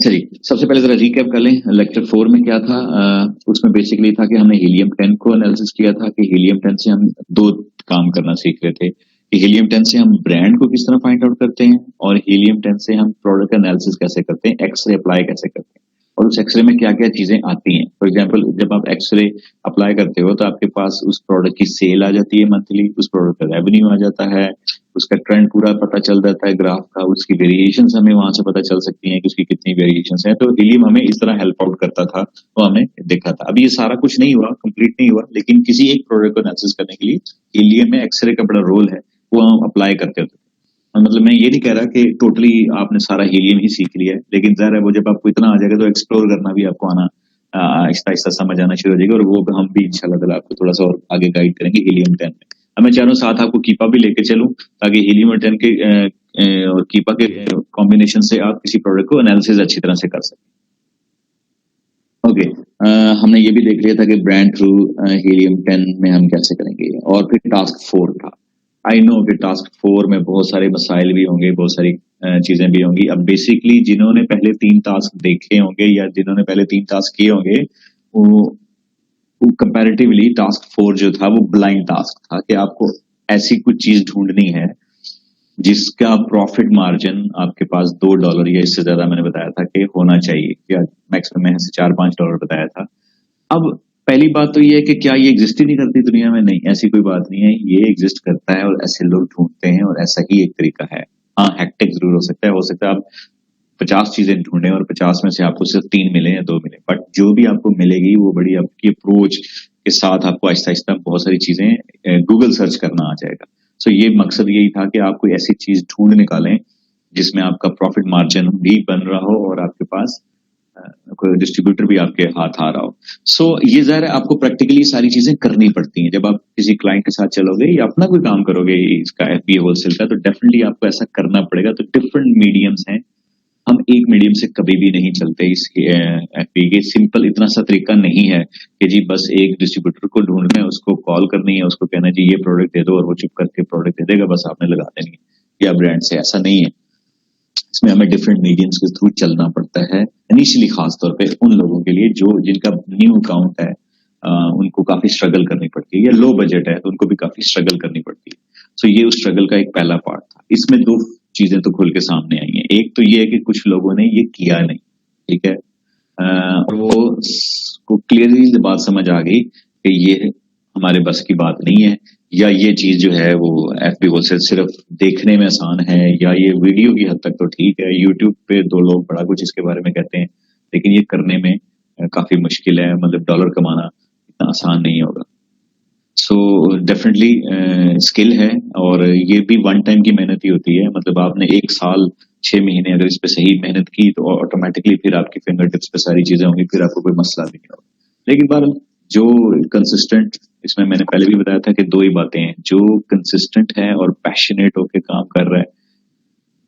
अच्छा जी, सबसे पहले ज़रा रिकैप कर लें, लेक्चर 4 में क्या था। उसमें बेसिकली था कि हमने हीलियम 10 को एनालिसिस किया था कि हीलियम 10 से हम 2 काम करना सीख रहे थे कि हीलियम 10 से हम ब्रांड को किस तरह फाइंड आउट करते हैं और हीलियम 10 से हम प्रोडक्ट का एनालिसिस कैसे करते हैं, एक्स-रे अप्लाई कैसे करते हैं और उस एक्स-रे में क्या-क्या चीज़ें आती हैं। फॉर एग्जांपल जब आप एक्स-रे अप्लाई करते हो तो आपके पास उस प्रोडक्ट की सेल आ जाती है मंथली, उस प्रोडक्ट का रेवेन्यू आ जाता है, उसका ट्रेंड पूरा पता चल जाता है ग्राफ का, उसकी वेरिएशंस हमें वहां से पता चल सकती हैं कि उसकी कितनी वेरिएशंस हैं। तो हीलियम हमें इस तरह हेल्प आउट करता था, वो हमने देखा था। अभी ये सारा कुछ नहीं हुआ, कंप्लीट नहीं हुआ, लेकिन किसी एक प्रोडक्ट को एनालिसिस करने के लिए हीलियम में एक्सरे का बड़ा रोल है, वो हम अप्लाई करते होते। मतलब मैं ये नहीं कह रहा कि टोटली आपने सारा हीलियम ही सीख लिया है, लेकिन ज़ाहिर है वो जब आपको इतना आ जाएगा तो एक्सप्लोर करना भी आपको आना आहिस्ता आहिस्ता समझ आना शुरू हो जाएगा और वो हम भी इंशाल्लाह ताला आपको थोड़ा सा और आगे गाइड करेंगे हीलियम 10 में। अब मैं चाह रहा हूँ साथ आपको कीपा भी लेके चलूं ताकि हीलियम और 10 के और कीपा के कॉम्बिनेशन से आप किसी प्रोडक्ट को एनालिसिस अच्छी तरह से कर सकें। ओके, हमने ये भी देख लिया था कि ब्रांड थ्रू हीलियम 10 में हम कैसे करेंगे और फिर टास्क 4 था। आई नो कि टास्क 4 में बहुत सारे मसाइल भी होंगे, बहुत सारी चीजें भी होंगी। अब बेसिकली जिन्होंने पहले 3 टास्क देखे होंगे या जिन्होंने पहले 3 टास्क किए होंगे वो कंपैरेटिवली टास्क 4 जो था वो ब्लाइंड टास्क था कि आपको ऐसी कुछ चीज ढूंढनी है जिसका प्रॉफिट मार्जिन आपके पास $2 या इससे ज्यादा मैंने बताया था कि होना चाहिए, या मैक्सिमम मैंने $4-5 बताया था। अब पहली बात तो ये है कि क्या ये एग्जिस्ट ही नहीं करती दुनिया में? नहीं, ऐसी कोई बात नहीं है, ये एग्जिस्ट करता है और ऐसे लोग ढूंढते हैं और ऐसा ही एक तरीका है। हाँ, हैक्टिक जरूर हो सकता है आप 50 चीजें ढूंढें और 50 में से आपको सिर्फ 3 मिले या 2 मिले, बट जो भी आपको मिलेगी वो बड़ी आपकी अप्रोच के साथ आपको आहिस्ता आहिस्ता बहुत सारी चीजें गूगल सर्च करना आ जाएगा। सो ये मकसद यही था कि आप कोई ऐसी चीज ढूंढ निकालें जिसमें आपका प्रॉफिट मार्जिन भी बन रहा हो और आपके पास कोई डिस्ट्रीब्यूटर भी आपके हाथ आ रहा हो। सो ये ज़ाहिर है आपको प्रैक्टिकली सारी चीजें करनी पड़ती हैं। जब आप किसी क्लाइंट के साथ चलोगे या अपना कोई काम करोगे इसका एफबीए होलसेल का, तो डेफिनेटली आपको ऐसा करना पड़ेगा। तो डिफरेंट मीडियम्स हैं, हम एक मीडियम से कभी भी नहीं चलते। इस एफबीए के सिंपल इतना सा तरीका नहीं है कि जी बस एक डिस्ट्रीब्यूटर को ढूंढना है, उसको कॉल करनी है, उसको कहना है जी ये प्रोडक्ट दे दो और वो चुप करके प्रोडक्ट दे देगा, बस आपने लगा देनी है या ब्रांड से। ऐसा नहीं है, इसमें हमें डिफरेंट मीडियम्स के थ्रू चलना पड़ता है। इनिशियली खास तौर पे उन लोगों के लिए जो जिनका न्यू अकाउंट है, उनको काफी स्ट्रगल करनी पड़ती है, या लो बजट है तो उनको भी काफी स्ट्रगल करनी पड़ती है। सो ये उस स्ट्रगल का एक पहला पार्ट था। इसमें 2 चीजें तो खुल के सामने आई हैं। एक तो ये है कि कुछ लोगों ने ये किया नहीं, ठीक है, और वो को क्लियरली बात समझ आ गई कि ये हमारे बस की बात नहीं है, या ये चीज जो है वो एफबी होलसेल सिर्फ देखने में आसान है, या ये वीडियो की हद तक तो ठीक है, यूट्यूब पे 2 लोग बड़ा कुछ इसके बारे में कहते हैं, लेकिन ये करने में काफी मुश्किल है, मतलब डॉलर कमाना इतना आसान नहीं होगा। सो डेफिनेटली स्किल है और ये भी वन टाइम की मेहनत ही होती है। मतलब आपने 1 साल 6 महीने अगर इस पे सही मेहनत की तो ऑटोमेटिकली फिर आपकी फिंगर टिप्स पे सारी चीजें होंगी, फिर आपको कोई मसला भी नहीं होगा। लेकिन बार जो कंसिस्टेंट, इसमें मैंने पहले भी बताया था कि 2 ही बातें हैं, जो कंसिस्टेंट है और पैशनेट होके काम कर रहा है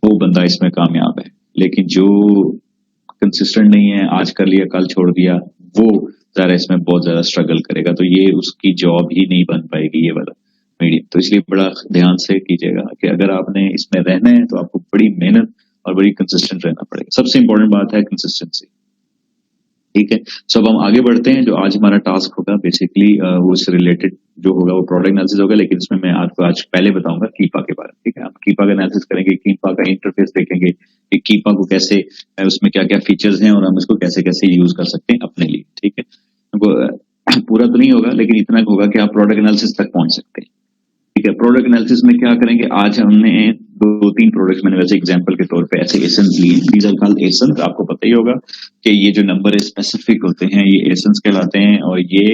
वो बंदा इसमें कामयाब है। लेकिन जो कंसिस्टेंट नहीं है, आज कर लिया कल छोड़ दिया, वो ज़रा इसमें बहुत ज्यादा स्ट्रगल करेगा, तो ये उसकी जॉब ही नहीं बन पाएगी ये वाला मीडियम। तो इसलिए बड़ा ध्यान से कीजिएगा कि अगर आपने इसमें रहना है तो आपको बड़ी मेहनत और बड़ी कंसिस्टेंट रहना पड़ेगा। सबसे इंपॉर्टेंट बात है कंसिस्टेंसी, ठीक है। सो अब हम आगे बढ़ते हैं। जो आज हमारा टास्क होगा बेसिकली वो उससे रिलेटेड जो होगा वो प्रोडक्ट एनालिसिस होगा, लेकिन इसमें मैं आपको आज पहले बताऊंगा कीपा के बारे में, ठीक है। हम कीपा का एनालिसिस करेंगे, कीपा का इंटरफेस देखेंगे कि कीपा को कैसे, उसमें क्या क्या फीचर्स हैं और हम इसको कैसे कैसे यूज कर सकते हैं अपने लिए, ठीक है। पूरा तो नहीं होगा लेकिन इतना होगा कि आप प्रोडक्ट एनालिसिस तक पहुंच सकते हैं, ठीक है। प्रोडक्ट एनालिसिस में क्या करेंगे, आज हमने 2-3 प्रोडक्ट्स मैंने वैसे एग्जांपल के तौर पे ऐसे एसेंस लिए। दीज आर कॉल्ड एसेंस, आपको पता ही होगा कि ये जो नंबर है स्पेसिफिक होते हैं, ये एसेंस कहलाते हैं और ये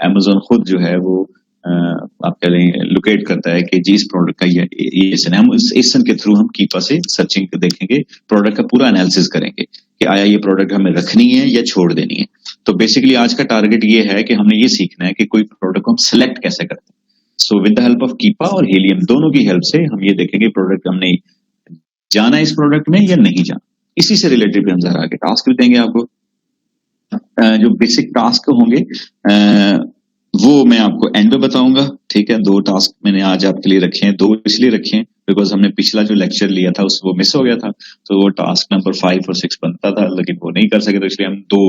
अमेज़न खुद जो है वो आप कह लें लोकेट करता है कि जी इस प्रोडक्ट का ये एसन है। हम इस एसन के थ्रू हम कीपा से सर्चिंग देखेंगे, प्रोडक्ट का पूरा एनालिसिस करेंगे कि आया ये प्रोडक्ट हमें रखनी है या छोड़ देनी है। तो बेसिकली आज का टारगेट ये है कि हमने ये सीखना है कि कोई प्रोडक्ट को हम सिलेक्ट कैसे करते हैं। So with the help of Keepa और हीलियम दोनों की हेल्प से हम ये देखेंगे प्रोडक्ट हमने जाना इस प्रोडक्ट में या नहीं जाना। इसी से रिलेटेड भी हम जरा आगे टास्क भी देंगे आपको। जो बेसिक टास्क होंगे वो मैं आपको एंड में बताऊंगा, ठीक है। 2 टास्क मैंने आज आपके लिए रखे हैं, 2 इसलिए रखे हैं बिकॉज हमने पिछला जो लेक्चर लिया था उस वो मिस हो गया था, तो वो टास्क नंबर 5 और 6 बनता था, लेकिन वो नहीं कर सके, तो इसलिए हम दो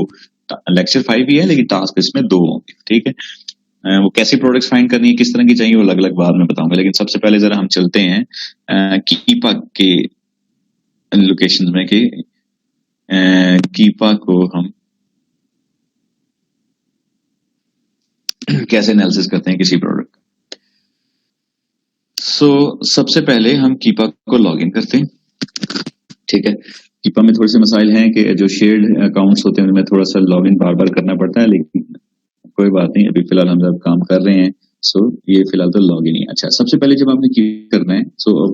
लेक्चर 5 ही है लेकिन टास्क इसमें 2 होंगे। ठीक है, वो कैसी प्रोडक्ट्स फाइंड करनी है, किस तरह की चाहिए, वो अलग अलग बाद में बताऊंगा। लेकिन सबसे पहले जरा हम चलते हैं कीपा के लोकेशन में कि कीपा को हम कैसे एनालिसिस करते हैं किसी प्रोडक्ट का। सबसे पहले हम कीपा को लॉग इन करते हैं। ठीक है, कीपा में थोड़े से मसाइल हैं कि जो शेयर्ड अकाउंट्स होते हैं उनमें थोड़ा सा लॉग इन बार बार करना पड़ता है, लेकिन कोई बात नहीं, अभी फिलहाल हम जब काम कर रहे हैं। ये फिलहाल तो लॉग इन ही। अच्छा, सबसे पहले जब आपने की करना है,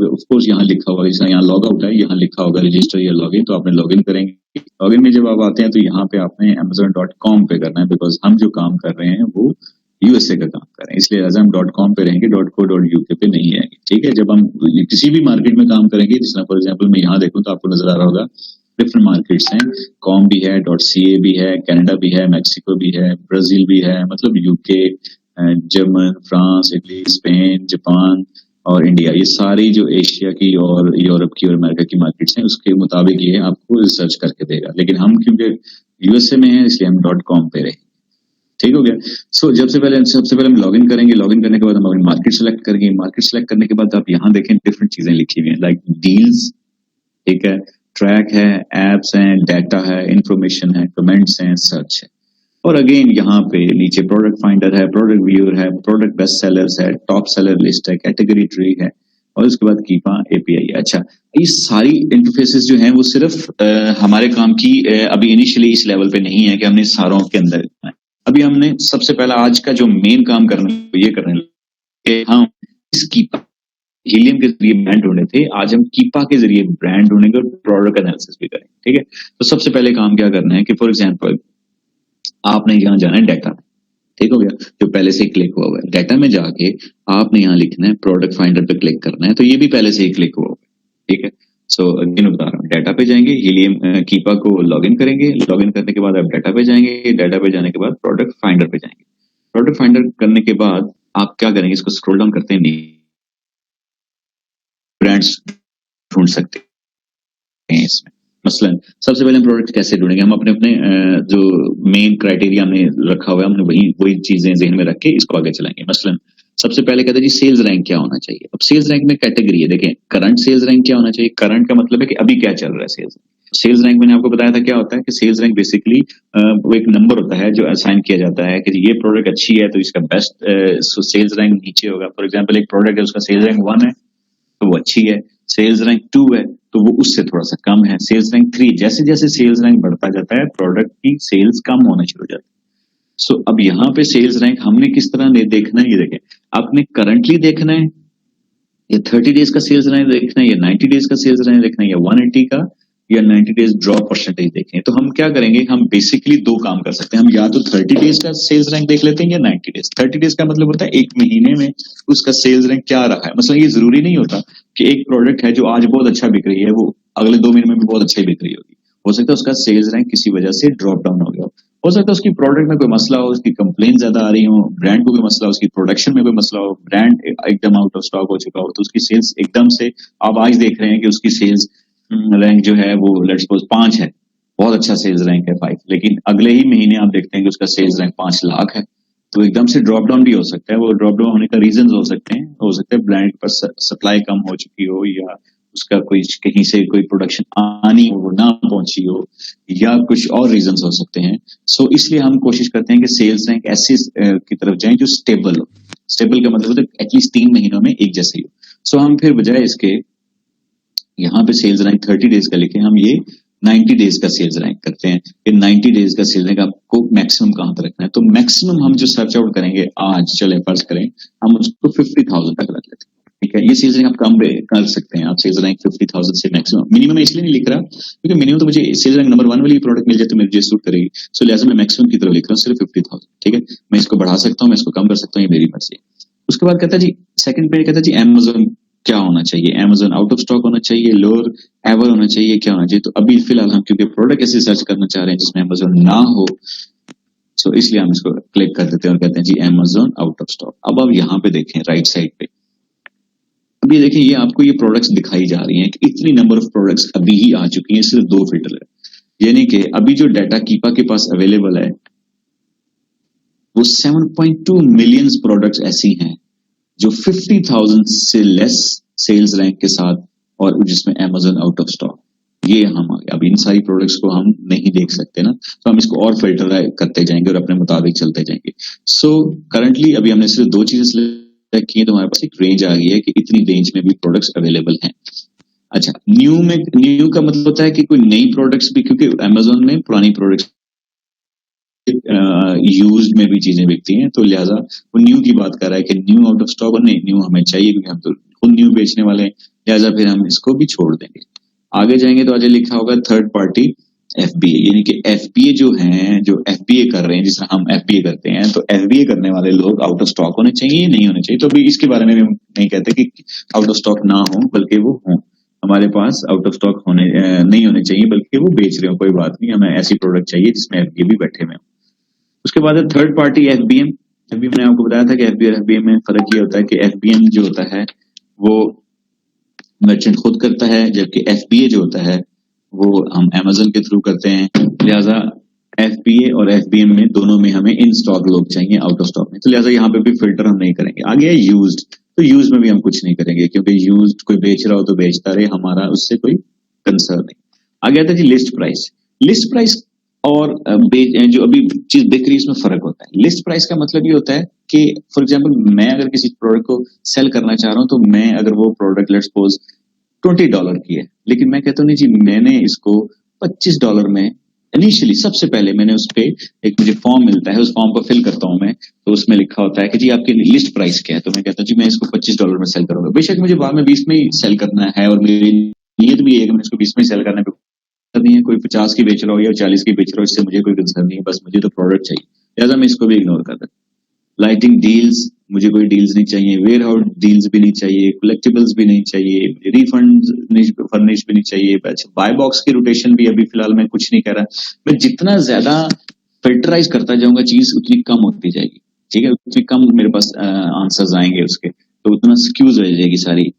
ऑफ कोर्स यहाँ लिखा होगा, जैसा यहाँ लॉग आउट है, यहाँ लिखा होगा रजिस्टर या लॉग इन, तो आपने लॉग इन करेंगे। लॉग इन में जब आप आते हैं तो यहाँ पे आपने amazon.com पे करना है, बिकॉज हम जो काम कर रहे हैं वो यूएसए का काम कर रहे हैं, इसलिए एज हम .com पे रहेंगे, .co.uk पे नहीं आएंगे। ठीक है, जब हम किसी भी मार्केट में काम करेंगे, जिस फॉर एग्जाम्पल मैं यहाँ देखूँ तो आपको नजर आ रहा होगा डिफरेंट मार्केट्स हैं, कॉम भी है, .ca भी है, कनाडा भी है, मैक्सिको भी है, ब्राजील भी है, मतलब UK, German, France, Italy, Spain, Japan और इंडिया, ये सारी जो एशिया की और यूरोप की और अमेरिका की मार्केट्स हैं उसके मुताबिक ये आपको रिसर्च करके देगा। लेकिन हम क्योंकि यूएसए में हैं इसलिए हम .com पे रहे। ठीक हो गया। सबसे पहले हम लॉगिन करेंगे। लॉगिन करने के बाद हम अपनी मार्केट सेलेक्ट करेंगे। मार्केट सेलेक्ट करने के बाद आप यहाँ देखें डिफरेंट चीजें लिखी हुई हैं, लाइक डील्स, ठीक है, ट्रैक है, एप्स हैं, डाटा है, इंफॉर्मेशन है, कमेंट्स हैं, सर्च है। और अगेन यहाँ पे नीचे प्रोडक्ट फाइंडर है, प्रोडक्ट व्यूअर है, प्रोडक्ट बेस्ट सेलर्स है, टॉप सेलर लिस्ट है, कैटेगरी ट्री है, और उसके बाद कीपा एपीआई है। अच्छा, ये सारी इंटरफेसेस जो हैं वो सिर्फ हमारे काम की अभी इनिशियली इस लेवल पे नहीं है कि हमने सारों के अंदर, अभी हमने सबसे पहला आज का जो मेन काम करना है ये करना है कि हम इस कीपा हीलियम के जरिए ब्रांड ढूंढे थे, आज हम कीपा के जरिए ब्रांड ढूंढेंगे और प्रोडक्ट एनालिसिस भी करेंगे। ठीक है, तो सबसे पहले काम क्या करना है कि फॉर एग्जांपल आपने यहाँ जाना है डाटा में, ठीक हो गया, जो पहले से ही क्लिक हुआ है। डाटा में जाके आपने यहाँ लिखना है, प्रोडक्ट फाइंडर पे क्लिक करना है, तो ये भी पहले से ही क्लिक हुआ है। ठीक है, अगेन बता रहा हूँ, डाटा पे जाएंगे, हीलियम कीपा को लॉगिन करेंगे। लॉगिन करने के बाद आप डाटा पे जाएंगे, डाटा पे जाने के बाद प्रोडक्ट फाइंडर पे जाएंगे। प्रोडक्ट फाइंडर करने के बाद आप क्या करेंगे, इसको स्क्रॉल डाउन करते हैं, ब्रांड्स ढूंढ सकते हैं इसमें। मसलन सबसे पहले हम प्रोडक्ट कैसे ढूंढेंगे, हम अपने अपने जो मेन क्राइटेरिया हमने रखा हुआ है, हमने वही चीजें जहन में रख के इसको आगे चलाएंगे। मसलन सबसे पहले कहते हैं जी सेल्स रैंक क्या होना चाहिए। अब सेल्स रैंक में कैटेगरी है, देखें करंट सेल्स रैंक क्या होना चाहिए। करंट का मतलब है कि अभी क्या चल रहा है सेल्स रैंक मैंने आपको बताया था क्या होता है कि सेल्स रैंक बेसिकली वो एक नंबर होता है जो असाइन किया जाता है कि ये प्रोडक्ट अच्छी है तो इसका बेस्ट सेल्स रैंक नीचे होगा। फॉर एग्जाम्पल एक प्रोडक्ट है उसका सेल्स रैंक 1 है तो वो अच्छी है, सेल्स रैंक 2 है तो वो उससे थोड़ा सा कम है, सेल्स रैंक 3, जैसे जैसे सेल्स रैंक बढ़ता जाता है प्रोडक्ट की सेल्स कम होना शुरू हो जाती है। अब यहाँ पे सेल्स रैंक हमने किस तरह देखना है, ये देखें, आपने करंटली देखना है या 30 डेज का सेल्स रैंक देखना है या 90 डेज का सेल्स रैंक देखना है या 180 का या 90 डेज ड्रॉप परसेंटेज देखें। तो हम क्या करेंगे, हम बेसिकली दो काम कर सकते हैं, हम या तो 30 डेज का सेल्स रैंक देख लेते हैं या 90 डेज। 30 डेज का मतलब होता है एक महीने में उसका सेल्स रैंक क्या रहा है। मतलब ये जरूरी नहीं होता कि एक प्रोडक्ट है जो आज बहुत अच्छा बिक रही है वो अगले 2 महीने में भी बहुत अच्छा ही बिक रही होगी, हो सकता है उसका सेल्स रैंक किसी वजह से ड्रॉप डाउन हो गया हो सकता है उसकी प्रोडक्ट में कोई मसला हो, उसकी कंप्लेन ज्यादा आ रही हो, ब्रांड को कोई मसला हो, उसकी प्रोडक्शन में कोई मसला हो, ब्रांड एकदम आउट ऑफ स्टॉक हो चुका हो, तो उसकी सेल्स एकदम से आप आज देख रहे हैं कि उसकी सेल्स रैंक जो है वो लेट्स सपोज 5 है, बहुत अच्छा सेल्स रैंक है 5, लेकिन अगले ही महीने आप देखते हैं कि उसका सेल्स रैंक 5 लाख है, तो एकदम से ड्रॉप डाउन भी हो सकता है। वो ड्रॉप डाउन होने का रीजन हो सकते हैं ब्रांड के पास सप्लाई कम हो चुकी हो या उसका कोई कहीं से कोई प्रोडक्शन आनी हो वो ना पहुंची हो या कुछ और रीजंस हो सकते हैं। इसलिए हम कोशिश करते हैं कि सेल्स रैंक ऐसी की तरफ जाएं जो स्टेबल हो। स्टेबल का मतलब होता है एटलीस्ट 3 महीनों में एक जैसे ही हो। हम फिर बजाय इसके यहाँ पे सेल्स रैंक 30 डेज का लिखे, हम ये 90 डेज का सेल्स रैंक करते हैं। ये 90 डेज का सेल्स रैंक आपको मैक्सिमम कहां तक रखना है, तो मैक्सिमम हम जो सर्च आउट करेंगे आज, चले फर्ज करें हम उसको 50,000 तक रख लेते हैं। ठीक है, ये सेल्स रैंक आप कम कर सकते हैं, आप सेल्स रैंक 50,000 से मैक्सिमम, मिनिमम इसलिए नहीं लिख रहा क्योंकि मिनिमम तो मुझे सेल्स रैंक नंबर 1 वाली प्रोडक्ट मिल जाए तो मुझे सूट करेगी, लिहाजा मैं मैक्सिमम की तरफ लिख रहा हूँ सिर्फ 50,000। ठीक है, मैं इसको बढ़ा सकता हूँ, मैं इसको कम कर सकता हूँ, ये मेरी मर्जी। उसके बाद कहता है जी सेकंड पे कहता है जी अमेज़न क्या होना चाहिए, अमेज़न आउट ऑफ स्टॉक होना चाहिए, लोअर एवर होना चाहिए, क्या होना चाहिए। तो अभी फिलहाल हम क्योंकि प्रोडक्ट ऐसे सर्च करना चाह रहे हैं जिसमें अमेज़न ना हो, इसलिए हम इसको क्लिक कर देते हैं और कहते हैं जी अमेज़न आउट ऑफ स्टॉक। अब आप यहाँ पे देखें राइट साइड पे अभी देखिए ये आपको ये प्रोडक्ट्स दिखाई जा रही हैं कि इतनी नंबर ऑफ प्रोडक्ट्स अभी ही आ चुकी हैं, सिर्फ 2 फिल्टर है। यानी कि अभी जो डाटा कीपा के पास अवेलेबल है वो 7.2 मिलियंस प्रोडक्ट्स ऐसी हैं जो 50,000 से लेस सेल्स रैंक के साथ और जिसमें Amazon आउट ऑफ स्टॉक। ये हम अब इन सारी प्रोडक्ट्स को हम नहीं देख सकते ना, तो हम इसको और फिल्टर करते जाएंगे और अपने मुताबिक चलते जाएंगे। सो करंटली अभी हमने सिर्फ 2 चीजें सिलेक्ट की है, तो हमारे पास एक रेंज आ गई है कि इतनी रेंज में भी प्रोडक्ट्स अवेलेबल हैं। अच्छा, न्यू का मतलब होता है कि कोई नई प्रोडक्ट्स भी, क्योंकि Amazon में पुरानी प्रोडक्ट्स यूज्ड में भी चीजें बिकती हैं, तो लिहाजा वो न्यू की बात कर रहा है कि न्यू आउट ऑफ स्टॉक, और नहीं न्यू हमें चाहिए क्योंकि हम तो खुद न्यू बेचने वाले हैं, लिहाजा फिर हम इसको भी छोड़ देंगे। आगे जाएंगे तो आगे लिखा होगा थर्ड पार्टी FBA, यानी कि FBA जो हैं, जो FBA कर रहे हैं, जिस तरह हम FBA करते हैं, तो FBA करने वाले लोग आउट ऑफ स्टॉक होने चाहिए, नहीं होने चाहिए। तो अभी इसके बारे में हम नहीं कहते कि आउट ऑफ स्टॉक ना हो, बल्कि वो हों, हमारे पास आउट ऑफ स्टॉक होने नहीं होने चाहिए, बल्कि वो बेच रहे हो, कोई बात नहीं, हमें ऐसी प्रोडक्ट चाहिए जिसमें FBA भी बैठे हुए। उसके बाद है थर्ड पार्टी FBM। मैंने आपको बताया था कि FBA और FBM में फर्क ये होता है कि FBM जो होता है वो मर्चेंट खुद करता है, जबकि FBA जो होता है वो हम Amazon के थ्रू करते हैं। लिहाजा FBA और FBM में दोनों में हमें इन स्टॉक लोग चाहिए, आउट ऑफ स्टॉक में, तो लिहाजा यहाँ पे भी फिल्टर हम नहीं करेंगे। आगे है यूज्ड, तो यूज में भी हम कुछ नहीं करेंगे, क्योंकि यूज्ड कोई बेच रहा हो तो बेचता रहे, हमारा उससे कोई कंसर्न नहीं। आगे आता है जी लिस्ट प्राइस। लिस्ट प्राइस और जो अभी चीज बिक रही है इसमें फर्क होता है। लिस्ट प्राइस का मतलब ये होता है कि फॉर एग्जांपल मैं अगर किसी प्रोडक्ट को सेल करना चाह रहा हूं, तो मैं अगर वो प्रोडक्ट लेट्स सपोज $20 की है, लेकिन मैं कहता हूँ नहीं जी मैंने इसको $25 में इनिशियली, सबसे पहले मैंने उस पे एक मुझे फॉर्म मिलता है, उस फॉर्म को फिल करता हूँ मैं, तो उसमें लिखा होता है कि जी आपकी लिस्ट प्राइस क्या है, तो मैं कहता हूँ जी मैं इसको $25 में सेल करूंगा। बेशक मुझे बाद में 20 में ही सेल करना है, और मेरी नीयत भी है कि मैं इसको 20 में सेल करने पे नहीं है, कोई 50 की बेच रहा हो या 40 की बेच रहा हो, इससे मुझे कोई कंसर्न नहीं है, बस मुझे तो प्रोडक्ट चाहिए, लिहाजा मैं इसको भी इग्नोर कर देता। लाइटिंग डील्स, मुझे कोई डील्स नहीं चाहिए, वेयर हाउस डील्स भी नहीं चाहिए, कलेक्टिबल्स भी नहीं चाहिए, रिफंड फर्निश भी नहीं चाहिए। अच्छा, बाय बॉक्स की रोटेशन भी अभी फिलहाल मैं कुछ नहीं कह रहा। मैं जितना ज्यादा फिल्टराइज करता जाऊंगा चीज उतनी कम होती जाएगी, ठीक है, उतनी कम मेरे पास आंसर्स आएंगे उसके, तो उतना स्क्यूज रह जाएगी सारी।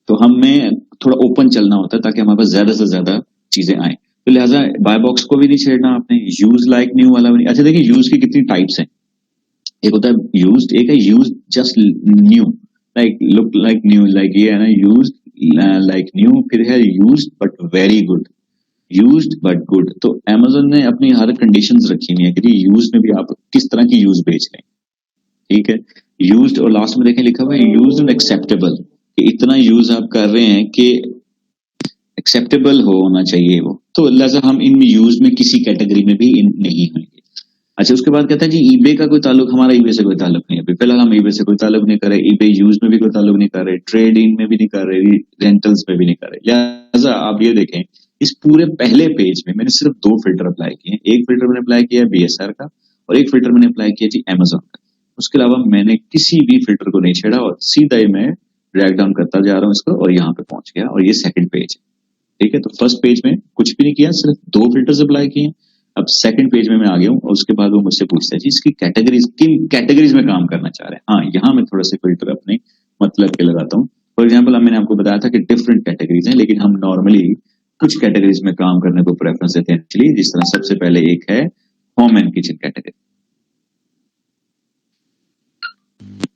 तो हमें थोड़ा ओपन चलना होता है ताकि हमारे पास ज्यादा से ज्यादा चीजें आए, तो लिहाजा बाय बॉक्स को भी नहीं छेड़ना आपने, यूज लाइक न्यू वाला भी नहीं। अच्छा देखिए यूज की कितनी टाइप्स हैं, एक होता है यूज्ड, एक है used just new, like look like new, like ये है ना यूज्ड लाइक न्यू, फिर है used but very good, used but good. तो Amazon ने अपनी हर कंडीशंस रखी हुई है कि यूज्ड में भी आप किस तरह की यूज बेच रहे हैं, ठीक है। यूज्ड और लास्ट में देखें लिखा हुआ है यूज्ड एंड एक्सेप्टेबल, कि इतना यूज आप कर रहे हैं कि एक्सेप्टेबल होना चाहिए वो, तो लिहाजा हम इन यूज में किसी कैटेगरी में भी नहीं होंगे। अच्छा, उसके बाद कहता है जी ईबे का कोई ताल्लुक, हमारा ईबे से कोई ताल्लुक नहीं है, फिलहाल हम ईबे से कोई ताल्लुक नहीं कर रहे, ईबे यूज में भी कोई ताल्लुक नहीं कर रहे, ट्रेडिंग में भी नहीं कर रहे, रेंटल्स में भी नहीं कर रहे। लिहाजा आप ये देखें इस पूरे पहले पेज में मैंने सिर्फ 2 फिल्टर अप्लाई किए हैं। एक फिल्टर मैंने अप्लाई किया है BSR का, और एक फिल्टर मैंने अप्लाई किया जी Amazon का। उसके अलावा मैंने किसी भी फिल्टर को नहीं छेड़ा, और सीधा ही मैं ड्रैग डाउन करता जा रहा हूँ इसको, और यहाँ पे पहुंच गया, और ये सेकंड पेज है, ठीक है। तो फर्स्ट पेज में कुछ भी नहीं किया, सिर्फ 2 फिल्टर्स अप्लाई किए। अब सेकंड पेज में मैं आ गया हूँ, और उसके बाद वो मुझसे पूछता है जी इसकी कैटेगरीज, किन कैटेगरीज में काम करना चाह रहे हैं। हाँ, यहाँ मैं थोड़ा सा फिल्टर अपने मतलब के लगाता हूँ। फॉर एग्जाम्पल मैंने आपको बताया था कि डिफरेंट कैटेगरीज हैं, लेकिन हम नॉर्मली कुछ कैटेगरीज में काम करने को प्रेफरेंस देते हैं एक्चुअली, जिस तरह सबसे पहले एक है होम एंड किचन कैटेगरी।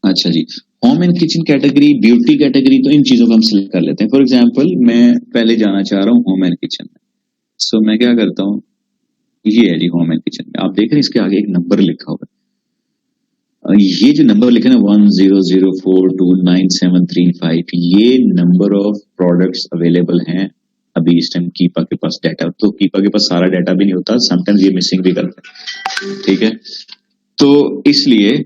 अच्छा जी, home and kitchen category, beauty category, तो इन चीजों को हम सिलेक्ट कर लेते हैं। फॉर एग्जाम्पल मैं पहले जाना चाह रहा हूँ होम एंड किचन में, सो मैं क्या करता हूँ, ये है जी होम एंड किचन में, आप देख रहे हैं इसके आगे एक नंबर लिखा हुआ है, ये जो नंबर लिखा है 1004297335, ये नंबर ऑफ प्रोडक्ट्स अवेलेबल हैं अभी इस टाइम कीपा के पास डाटा। तो कीपा के पास सारा डाटा भी नहीं होता, समटाइम्स ये मिसिंग भी करता है, ठीक है। तो इसलिए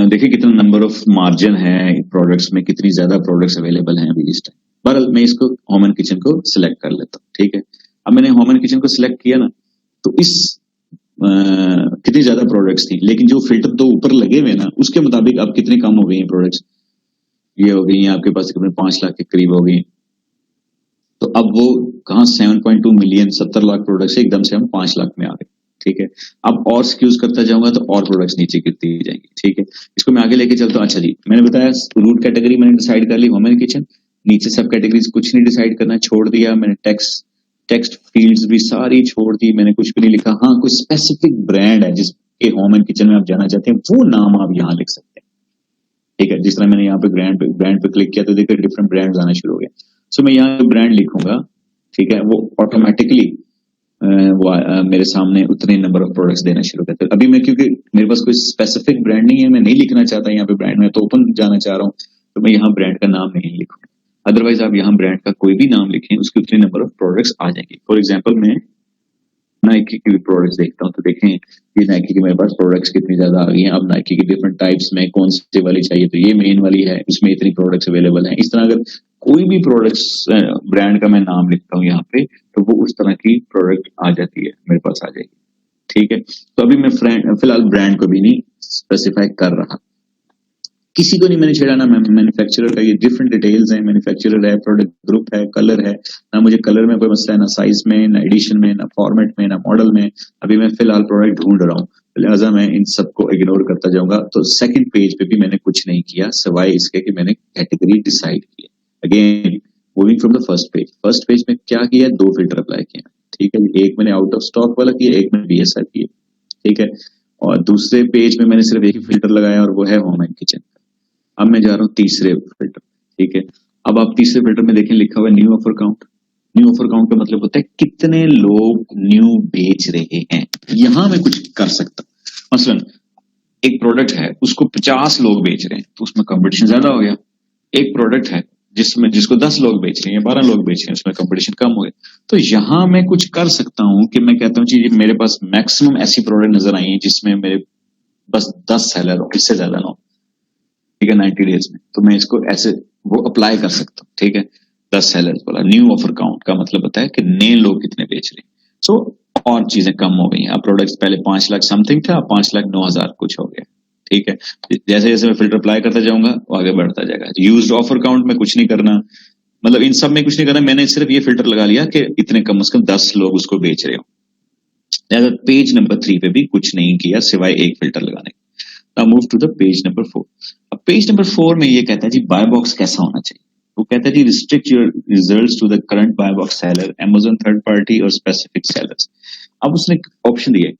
देखिए कितना नंबर ऑफ मार्जिन है प्रोडक्ट्स में, कितनी ज्यादा प्रोडक्ट्स अवेलेबल हैं अभी इस टाइम। बहरहाल मैं इसको होम एंड किचन को सिलेक्ट कर लेता हूँ, ठीक है। अब मैंने होम एंड किचन को सिलेक्ट किया ना, तो इस कितनी ज्यादा प्रोडक्ट्स थी, लेकिन जो फिल्टर 2 ऊपर लगे हुए ना उसके मुताबिक अब कितनी कम हो गई हैं प्रोडक्ट्स, ये हो गई हैं आपके पास 5 लाख के करीब हो गई। तो अब वो कहाँ 7.2 मिलियन 70 लाख प्रोडक्ट्स एकदम से हम 5 लाख में आ गए, ठीक है। अब और स्क्यूज करता जाऊंगा तो और प्रोडक्ट्स नीचे गिरती जाएंगी, ठीक है। इसको मैं आगे लेके चलता हूँ। अच्छा जी, मैंने बताया रूट कैटेगरी मैंने डिसाइड कर ली, होम एंड किचन। नीचे सब कैटेगरीज कुछ नहीं डिसाइड करना, छोड़ दिया मैंने। टेक्स्ट फील्ड्स भी सारी छोड़ दी, मैंने कुछ भी नहीं लिखा। हाँ, कोई स्पेसिफिक ब्रांड है जिसके होम एंड किचन में आप जाना चाहते हैं, वो नाम आप यहाँ लिख सकते हैं, ठीक है। जिस तरह मैंने यहाँ पे ब्रांड पे क्लिक किया तो देखिए डिफरेंट ब्रांड आना शुरू हो गए। सो मैं यहाँ ब्रांड लिखूंगा, ठीक है, वो ऑटोमेटिकली मेरे सामने उतने नंबर ऑफ प्रोडक्ट्स देना शुरू करते हैं। अभी मैं, क्योंकि मेरे पास कोई स्पेसिफिक ब्रांड नहीं है, मैं नहीं लिखना चाहता यहाँ पे ब्रांड में, तो ओपन जाना चाह रहा हूँ, तो मैं यहाँ ब्रांड का नाम नहीं लिखूंगा। अदरवाइज आप यहाँ ब्रांड का कोई भी नाम लिखें, उसके उतने नंबर ऑफ प्रोडक्ट्स आ जाएंगे। फॉर एग्जाम्पल मैं नाइकी की भी प्रोडक्ट्स देखता हूँ, तो देखें ये नाइकी की मेरे पास प्रोडक्ट्स कितनी ज्यादा आ गई हैं। अब नाइकी की डिफरेंट टाइप्स में कौन सी वाली चाहिए, तो ये मेन वाली है, उसमें इतनी प्रोडक्ट्स अवेलेबल हैं। इस तरह अगर कोई भी प्रोडक्ट्स ब्रांड का मैं नाम लिखता हूँ यहाँ पे, तो वो उस तरह की प्रोडक्ट आ जाती है, मेरे पास आ जाएगी, ठीक है। तो अभी मैं फिलहाल ब्रांड को भी नहीं स्पेसिफाई कर रहा, किसी को नहीं मैंने छेड़ा ना। मैन्युफैक्चरर का ये डिफरेंट डिटेल्स हैं, मैन्युफैक्चरर है, प्रोडक्ट ग्रुप है, कलर है, ना मुझे कलर में कोई मसला है, ना साइज में, ना एडिशन में, ना फॉर्मेट में, ना मॉडल में। अभी मैं फिलहाल प्रोडक्ट ढूंढ रहा हूँ, लिहाजा मैं इन सबको इग्नोर करता जाऊंगा। तो सेकंड पेज पे भी मैंने कुछ नहीं किया सिवाय इसके कि मैंने कैटेगरी डिसाइड की। Again moving from the first page में क्या किया, 2 फिल्टर अप्लाई किए, ठीक है। एक मैंने आउट ऑफ स्टॉक वाला किया, एक मैंने बीएसआर किया, ठीक है। और दूसरे पेज में मैंने सिर्फ एक ही फिल्टर लगाया और वो है होम एंड किचन। अब मैं जा रहा हूँ तीसरे फिल्टर, ठीक है। अब आप तीसरे फिल्टर में देखें, लिखा हुआ है new offer count. New offer count का मतलब होता है कितने लोग न्यू बेच रहे हैं। यहां मैं कुछ कर सकता हूं, मसलन एक प्रोडक्ट है उसको 50 लोग बेच रहे हैं, तो उसमें कंपटीशन ज्यादा हो गया। एक प्रोडक्ट है जिसको 10 लोग बेच रहे हैं, 12 लोग बेच रहे हैं, उसमें कंपटीशन कम हो गया। तो यहां मैं कुछ कर सकता हूं कि मैं कहता हूं जी मेरे पास मैक्सिमम ऐसी प्रोडक्ट नजर आई है जिसमें मेरे बस 10 सेलर हो, इससे ज्यादा ना हो, ठीक है, 90 डेज में। तो मैं इसको ऐसे वो अप्लाई कर सकता हूँ, ठीक है। 10 सेलर्स वाला न्यू ऑफर काउंट का मतलब होता है कि नए लोग कितने बेच रहे हैं। सो और चीजें कम हो गई हैं। अब प्रोडक्ट्स पहले 5 लाख समथिंग था, 5,09,000 कुछ हो गया, ठीक है। जैसे जैसे मैं फिल्टर अप्लाई करता जाऊंगा वो आगे बढ़ता जाएगा। यूज्ड ऑफर काउंट में कुछ नहीं करना, मतलब इन सब में कुछ नहीं करना, मैंने सिर्फ ये फिल्टर लगा लिया कि इतने कम से कम 10 लोग उसको बेच रहे हो। पेज नंबर 3 पे भी कुछ नहीं किया सिवाय एक फिल्टर लगाने। Now move to the page number 4। अब पेज नंबर 4 में ये कहता है जी बाय बॉक्स कैसा होना चाहिए। वो कहता है जी restrict your results to the current buy box seller, Amazon third party और स्पेसिफिक सेलर्स। अब उसने ऑप्शन दिया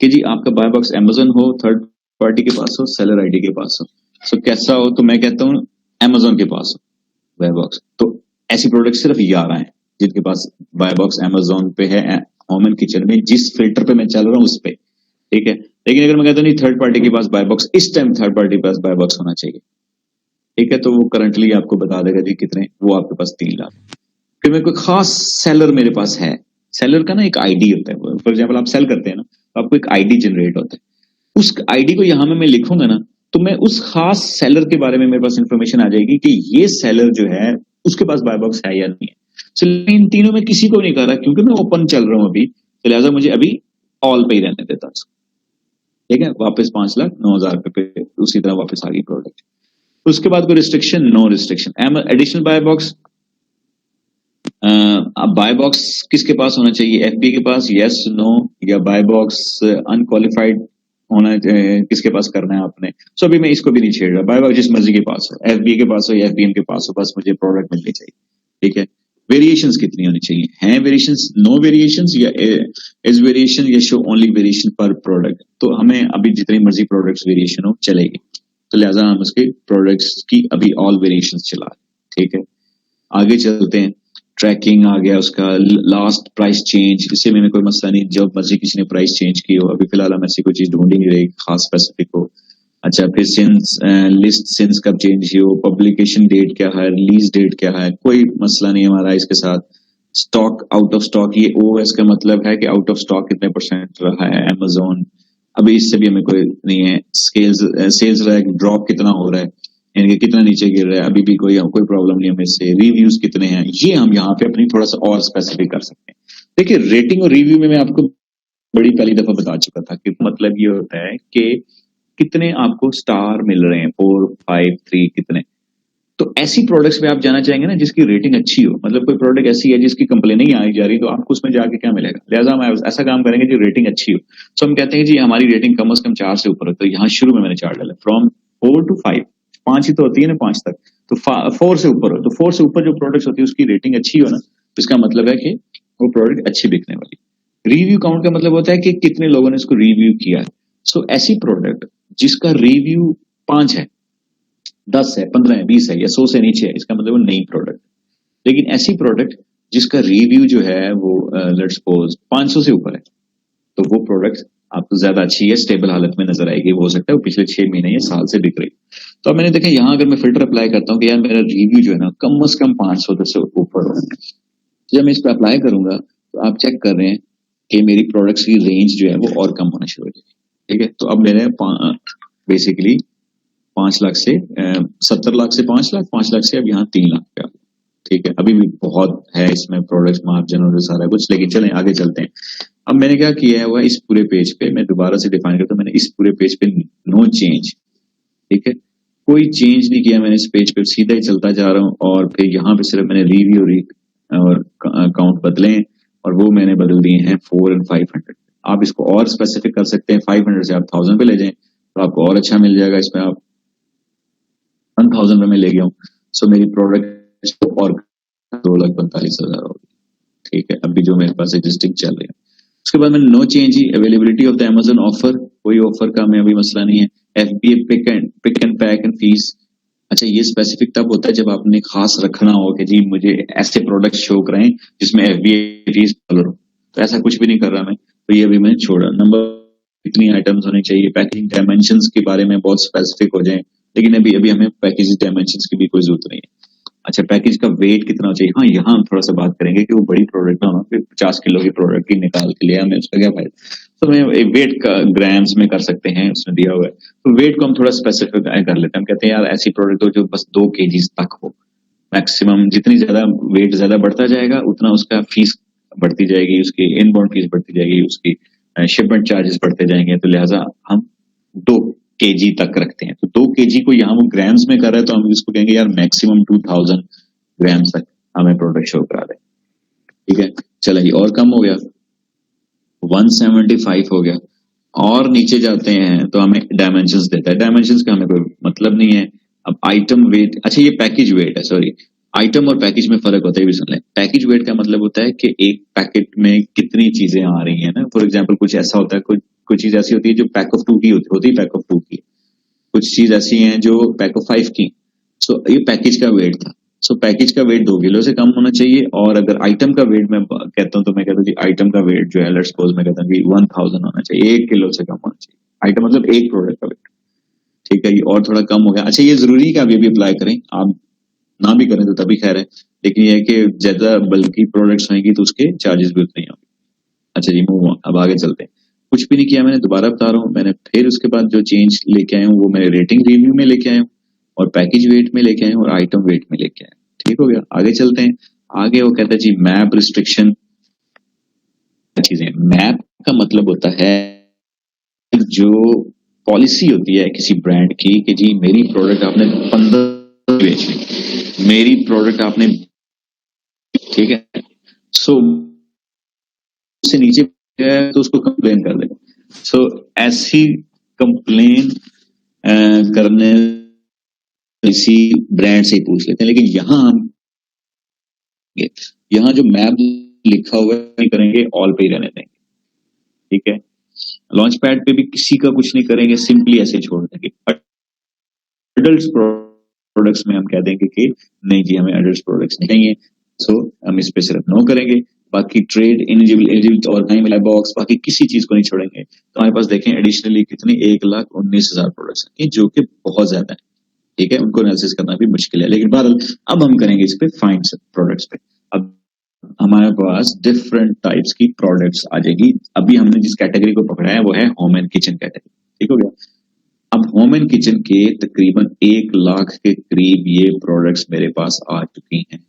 कि जी आपका बाय बॉक्स Amazon हो, थर्ड पार्टी के पास हो, सेलर आईडी के पास हो। सो कैसा हो, तो मैं कहता हूँ Amazon के पास हो बाय बॉक्स। तो ऐसी प्रोडक्ट सिर्फ 11 है जिनके पास बाय बॉक्स Amazon पे है, होम एंड किचन में, जिस फिल्टर पे मैं चल रहा हूँ उस पे, ठीक है। लेकिन अगर मैं कहता हूँ नहीं थर्ड पार्टी के पास बाय बॉक्स, इस टाइम थर्ड पार्टी के पास बाय बॉक्स होना चाहिए, ठीक है, तो वो करंटली आपको बता देगा जी कितने, वो आपके पास 3 लाख। फिर मैं कोई खास सेलर मेरे पास है, सेलर का ना एक आईडी होता है। फॉर एग्जाम्पल आप सेल करते हैं ना, तो आपको एक आईडी जनरेट होता है। उस आईडी को यहां में मैं लिखूंगा ना, तो मैं उस खास सेलर के बारे में मेरे पास इंफॉर्मेशन आ जाएगी कि ये सेलर जो है उसके पास बाय बॉक्स है या नहीं है। So, इन तीनों में किसी को नहीं कर रहा क्योंकि मैं ओपन चल रहा हूं अभी, तो लिहाजा मुझे अभी ऑल पे ही रहने देता है, ठीक है। वापस 5,09,000 पे उसी तरह वापस आ गई प्रोडक्ट। उसके बाद कोई restriction, no restriction. Additional buy box, अब बाय बॉक्स किसके पास होना चाहिए, एफबी के पास, यस नो, या बाय बॉक्स अनक्वालिफाइड होना किसके पास करना है आपने। सो अभी मैं इसको भी नहीं छेड़ रहा, बाय बॉक्स जिस मर्जी के पास हो, एफबी के पास हो या एफबीएम के पास हो, बस मुझे प्रोडक्ट मिलनी चाहिए, ठीक है। वेरिएशंस कितनी होनी चाहिए, हैं वेरिएशंस, नो वेरिएशंस, या इज वेरिएशन, या शो ओनली वेरिएशन पर प्रोडक्ट। तो हमें अभी जितनी मर्जी प्रोडक्ट्स वेरिएशन हो चलेगी, तो लिहाजा हम उसके प्रोडक्ट्स की अभी ऑल वेरिएशंस चला, ठीक है। आगे चलते हैं, ट्रैकिंग आ गया उसका, लास्ट प्राइस चेंज, इससे मैंने कोई मसला नहीं, जब मर्जी किसी ने प्राइस चेंज की हो। अभी फिलहाल हम ऐसी कोई चीज ढूंढ ही नहीं रही खास स्पेसिफिक हो। अच्छा, फिर सिंस लिस्ट सिंस कब चेंज की हो, पब्लिकेशन डेट क्या है, रिलीज डेट क्या है, कोई मसला नहीं हमारा इसके साथ। स्टॉक आउट ऑफ स्टॉक, ये ओएस का मतलब है कि आउट ऑफ स्टॉक कितने % रहा है Amazon, अभी इससे भी हमें कोई नहीं है। सेल्स ड्रॉप कितना हो रहा है, यानी कितना नीचे गिर रहा है, अभी भी कोई प्रॉब्लम नहीं हमें से। रिव्यूज कितने हैं, ये हम यहाँ पे अपनी थोड़ा सा और स्पेसिफिक कर सकते हैं। देखिए रेटिंग और रिव्यू में मैं आपको बड़ी पहली दफा बता चुका था कि मतलब ये होता है कि कितने आपको स्टार मिल रहे हैं, 4, 5, 3 कितने। तो ऐसी प्रोडक्ट्स पे आप जाना चाहेंगे ना जिसकी रेटिंग अच्छी हो, मतलब कोई प्रोडक्ट ऐसी है जिसकी कंप्लेन नहीं आई जा रही, तो आपको उसमें जाके क्या मिलेगा। लिहाजा हम ऐसा काम करेंगे जो रेटिंग अच्छी हो। सो हम कहते हैं जी हमारी रेटिंग कम से कम 4 से ऊपर हो, तो यहाँ शुरू में मैंने 4 डाला, फ्रॉम 4 to 5, 5 ही तो होती है ना, 5 तक, तो 4 से ऊपर हो। तो 4 से ऊपर जो प्रोडक्ट्स होती है उसकी रेटिंग अच्छी हो ना, तो इसका मतलब है कि वो प्रोडक्ट अच्छी बिकने वाली। रिव्यू काउंट का मतलब होता है कि कितने लोगों ने इसको रिव्यू किया है। सो ऐसी प्रोडक्ट जिसका रिव्यू 5 है, 10 है, 15 है, 20 है या 100 से नीचे है, इसका मतलब वो नई प्रोडक्ट। लेकिन ऐसी प्रोडक्ट जिसका रिव्यू जो है वो लेट्स सपोज 500 से ऊपर है, तो वो प्रोडक्ट आपको ज्यादा अच्छी है, स्टेबल हालत में नजर आएगी। वो हो सकता है वो पिछले 6 महीने या साल से बिक रही। तो अब मैंने देखा यहाँ अगर मैं फिल्टर अप्लाई करता हूँ कि यार मेरा रिव्यू जो है ना कम से कम 500 से ऊपर हो, जब मैं इस पर अप्लाई करूंगा तो आप चेक कर रहे हैं कि मेरी प्रोडक्ट्स की रेंज जो है वो और कम होना शुरू हो जाएगी। ठीक है, तो अब मैंने बेसिकली 5 लाख से 70 लाख से 5 लाख, 5 लाख से अब यहाँ 3 लाख का। ठीक है, अभी भी बहुत है इसमें प्रोडक्ट्स मार्जिन और सारा कुछ, लेकिन चलें आगे चलते हैं। अब मैंने क्या किया है वह इस पूरे पेज पे मैं दोबारा से डिफाइन करता हूँ। मैंने इस पूरे पेज पे नो चेंज, ठीक है, कोई चेंज नहीं किया मैंने इस पेज पे, सीधा ही चलता जा रहा हूँ। और फिर यहाँ पे सिर्फ मैंने रिव्यू और काउंट बदले और वो मैंने बदल दिए हैं 4 and 500। आप इसको और स्पेसिफिक कर सकते हैं, 500 से आप 1000 पे ले जाएं तो आपको और अच्छा मिल जाएगा। इसमें आप 1000 पे मैं ले गया हूँ, सो मेरी प्रोडक्ट और 2,45,000 होगी। ठीक है, अभी जो मेरे पास एग्जिस्टिंग चल रही है। उसके बाद मैंने नो चेंज ही, availability of the Amazon offer, कोई ऑफर का मैं अभी मसला नहीं है। FBA pick and pack and fees, अच्छा ये स्पेसिफिक तब होता है जब आपने खास रखना हो कि जी मुझे ऐसे प्रोडक्ट शो करें जिसमें FBA फीस डॉलर हो, तो ऐसा कुछ भी नहीं कर रहा मैं, तो ये भी मैंने छोड़ा। नंबर कितनी आइटम्स होने चाहिए, पैकेजिंग डायमेंशंस के बारे में बहुत स्पेसिफिक हो जाए, लेकिन अभी अभी हमें पैकेजिंग डायमेंशंस की भी कोई जरूरत नहीं है। अच्छा पैकेज का वेट कितना चाहिए, हाँ यहाँ हम थोड़ा सा बात करेंगे कि वो बड़ी प्रोडक्ट ना हो, 50 किलो की प्रोडक्ट की निकाल के लिया हमें उसका क्या फायदा। तो मैं वेट का ग्राम्स में कर सकते हैं, उसमें दिया हुआ है, तो वेट को हम थोड़ा स्पेसिफिक कर लेते हैं। हम कहते हैं यार ऐसी प्रोडक्ट हो जो बस 2 kg तक हो मैक्सिमम, जितनी ज्यादा वेट ज्यादा बढ़ता जाएगा उतना उसका फीस बढ़ती जाएगी, उसकी इनबाउंड फीस बढ़ती जाएगी, उसकी शिपमेंट चार्जेस बढ़ते जाएंगे, तो लिहाजा हम 2 kg तक रखते हैं। तो 2 kg को यहाँ वो ग्राम्स में कर रहा है, तो हम इसको कहेंगे यार मैक्सिमम 2000 ग्राम्स तक हमें प्रोडक्ट शो करा दे। ठीक है, चलिए और कम हो गया, 175 हो गया, और नीचे जाते हैं तो हमें डायमेंशंस देता है। डायमेंशंस का हमें कोई मतलब नहीं है। अब आइटम वेट, अच्छा ये पैकेज वेट है, सॉरी आइटम और पैकेज में फर्क होता है, भी सुन लें। पैकेज वेट का मतलब होता है कि एक पैकेट में कितनी चीजें आ रही हैं ना। फॉर एग्जांपल कुछ ऐसा होता है, कुछ चीज ऐसी होती है जो पैक ऑफ 2 की होती है, पैक ऑफ 2 की, कुछ चीज ऐसी हैं जो पैक ऑफ 5 की। सो ये पैकेज का वेट था। सो पैकेज का वेट 2 किलो से कम होना चाहिए, और अगर आइटम का वेट मैं कहता हूँ तो मैं कहता हूँ जी आइटम का वेट जो है लेट्स सपोज मैं कहता हूँ कि 1000 होना चाहिए, 1 किलो से कम होना चाहिए। आइटम मतलब एक प्रोडक्ट का वेट। ठीक है, ये और थोड़ा कम हो गया। अच्छा ये जरूरी है कि आप ये भी अप्लाई करें, आप ना भी करें तो तभी खैर है, लेकिन ये है कि ज्यादा बल्कि प्रोडक्ट्स होंगी तो उसके चार्जेस भी उतने ही होंगे। अच्छा जी मूव ऑन, अब आगे चलते हैं। कुछ भी नहीं किया मैंने, दोबारा बता रहा हूँ, मैंने फिर उसके बाद जो चेंज लेके आया हूँ वो मैंने रेटिंग रिव्यू में लेके आया हूँ, और पैकेज वेट में लेके आए और आइटम वेट में लेके आए। ठीक हो गया, आगे चलते हैं। आगे वो कहता है जी मैप रिस्ट्रिक्शन चीजें। मैप का मतलब होता है जो पॉलिसी होती है किसी ब्रांड की कि जी मेरी प्रोडक्ट आपने 15 बेचनी, मेरी प्रोडक्ट आपने, ठीक है, सो से नीचे तो उसको कंप्लेन कर देगा। सो ऐसी कंप्लेन करने किसी ब्रांड से ही पूछ लेते हैं, लेकिन यहाँ जो मैप लिखा हुआ है नहीं करेंगे, ऑल पे ही रहने देंगे। ठीक है, लॉन्च पैड पे भी किसी का कुछ नहीं करेंगे, सिंपली ऐसे छोड़ देंगे। एडल्ट प्रोडक्ट्स में हम कह देंगे कि नहीं जी हमें एडल्ट प्रोडक्ट्स नहीं चाहिए, सो हम इस पे सिर्फ नो करेंगे। बाकी ट्रेड एलिजिबल और नहीं बॉक्स, बाकी किसी चीज को नहीं छोड़ेंगे। तो हमारे पास देखें एडिशनली कितनी 1,19,000 प्रोडक्ट्स हैं, जो कि बहुत ज्यादा है। ठीक है, उनको एनालिसिस करना भी मुश्किल है, लेकिन बहरहाल अब हम करेंगे इस पे फाइंड प्रोडक्ट्स पे। अब हमारे पास डिफरेंट टाइप्स की प्रोडक्ट्स आ जाएगी। अभी हमने जिस कैटेगरी को पकड़ा है वो है होम एंड किचन कैटेगरी। ठीक हो गया, अब होम एंड किचन के तकरीबन 1 लाख के करीब ये प्रोडक्ट्स मेरे पास आ चुकी हैं।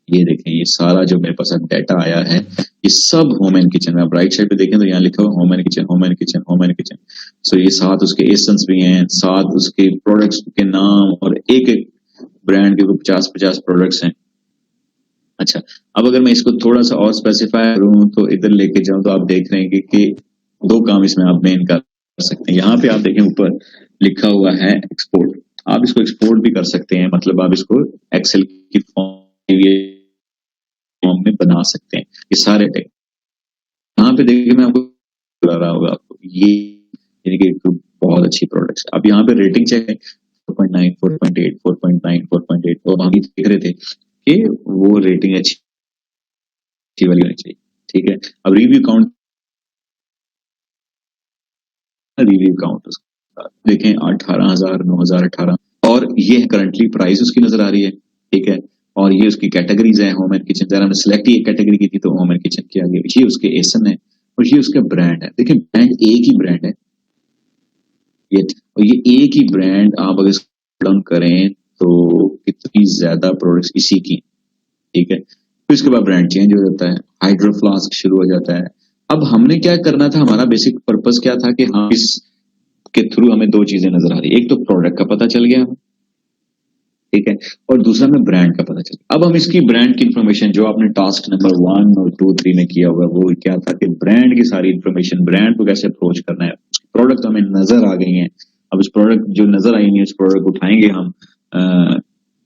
ये देखें, ये सारा जो मेरे पास अब डाटा आया है ये सब होम एंड किचन में। आप राइट साइड पे देखें तो यहाँ लिखा हुआ home and kitchen, home and kitchen, home and kitchen. So ये साथ उसके एसेंस भी हैं, साथ उसके प्रोडक्ट्स के नाम, और एक एक ब्रांड के 50-50 प्रोडक्ट्स हैं। अच्छा, अब अगर मैं इसको थोड़ा सा और स्पेसिफाई करूं तो इधर लेके जाऊं तो आप देख रहे हैं कि 2 काम इसमें आप मेन कर सकते हैं। यहाँ पे आप देखें ऊपर लिखा हुआ है एक्सपोर्ट, आप इसको एक्सपोर्ट भी कर सकते हैं, मतलब आप इसको एक्सेल की फॉर्म में बना सकते हैं। ये सारे टेक यहाँ पे देखिए मैं आपको बता रहा होगा आपको ये यानी कि बहुत अच्छी प्रोडक्ट्स। अब यहाँ पे रेटिंग चेक है 4.9, 4.8, 4.9, 4.8 और हम देख रहे थे कि वो रेटिंग अच्छी वाली होनी चाहिए, ठीक है। अब रिव्यू काउंट देखें 18,000, 9,000, 18 और ये करंटली प्राइस उसकी नजर आ रही है, ठीक है। और ये उसकी कैटेगरीज है, होम एंड किचन। जरा हमने सिलेक्ट ये कैटेगरी की थी तो होम एंड किचन की आ गई। ये उसके एसन है और ये उसका ब्रांड है। देखिए ब्रांड एक ही ब्रांड है ये, और ये एक ही ब्रांड आप अगर डाउन करें तो कितनी ज्यादा प्रोडक्ट्स इसी की, ठीक है। फिर इसके बाद ब्रांड चेंज हो जाता है, हाइड्रो फ्लास्क शुरू हो जाता है। अब हमने क्या करना था, हमारा बेसिक पर्पस क्या था कि हाँ इस के थ्रू हमें 2 चीजें नजर आ रही है, एक तो प्रोडक्ट का पता चल गया, ठीक है, और दूसरा में ब्रांड का पता चला। अब हम इसकी ब्रांड की इंफॉर्मेशन जो आपने टास्क नंबर 1 और 2, 3 में किया हुआ वो क्या था कि ब्रांड की सारी इंफॉर्मेशन, ब्रांड को कैसे अप्रोच करना है। प्रोडक्ट तो हमें नजर आ गई है, अब उस प्रोडक्ट जो नजर आई है उस प्रोडक्ट को उठाएंगे हम।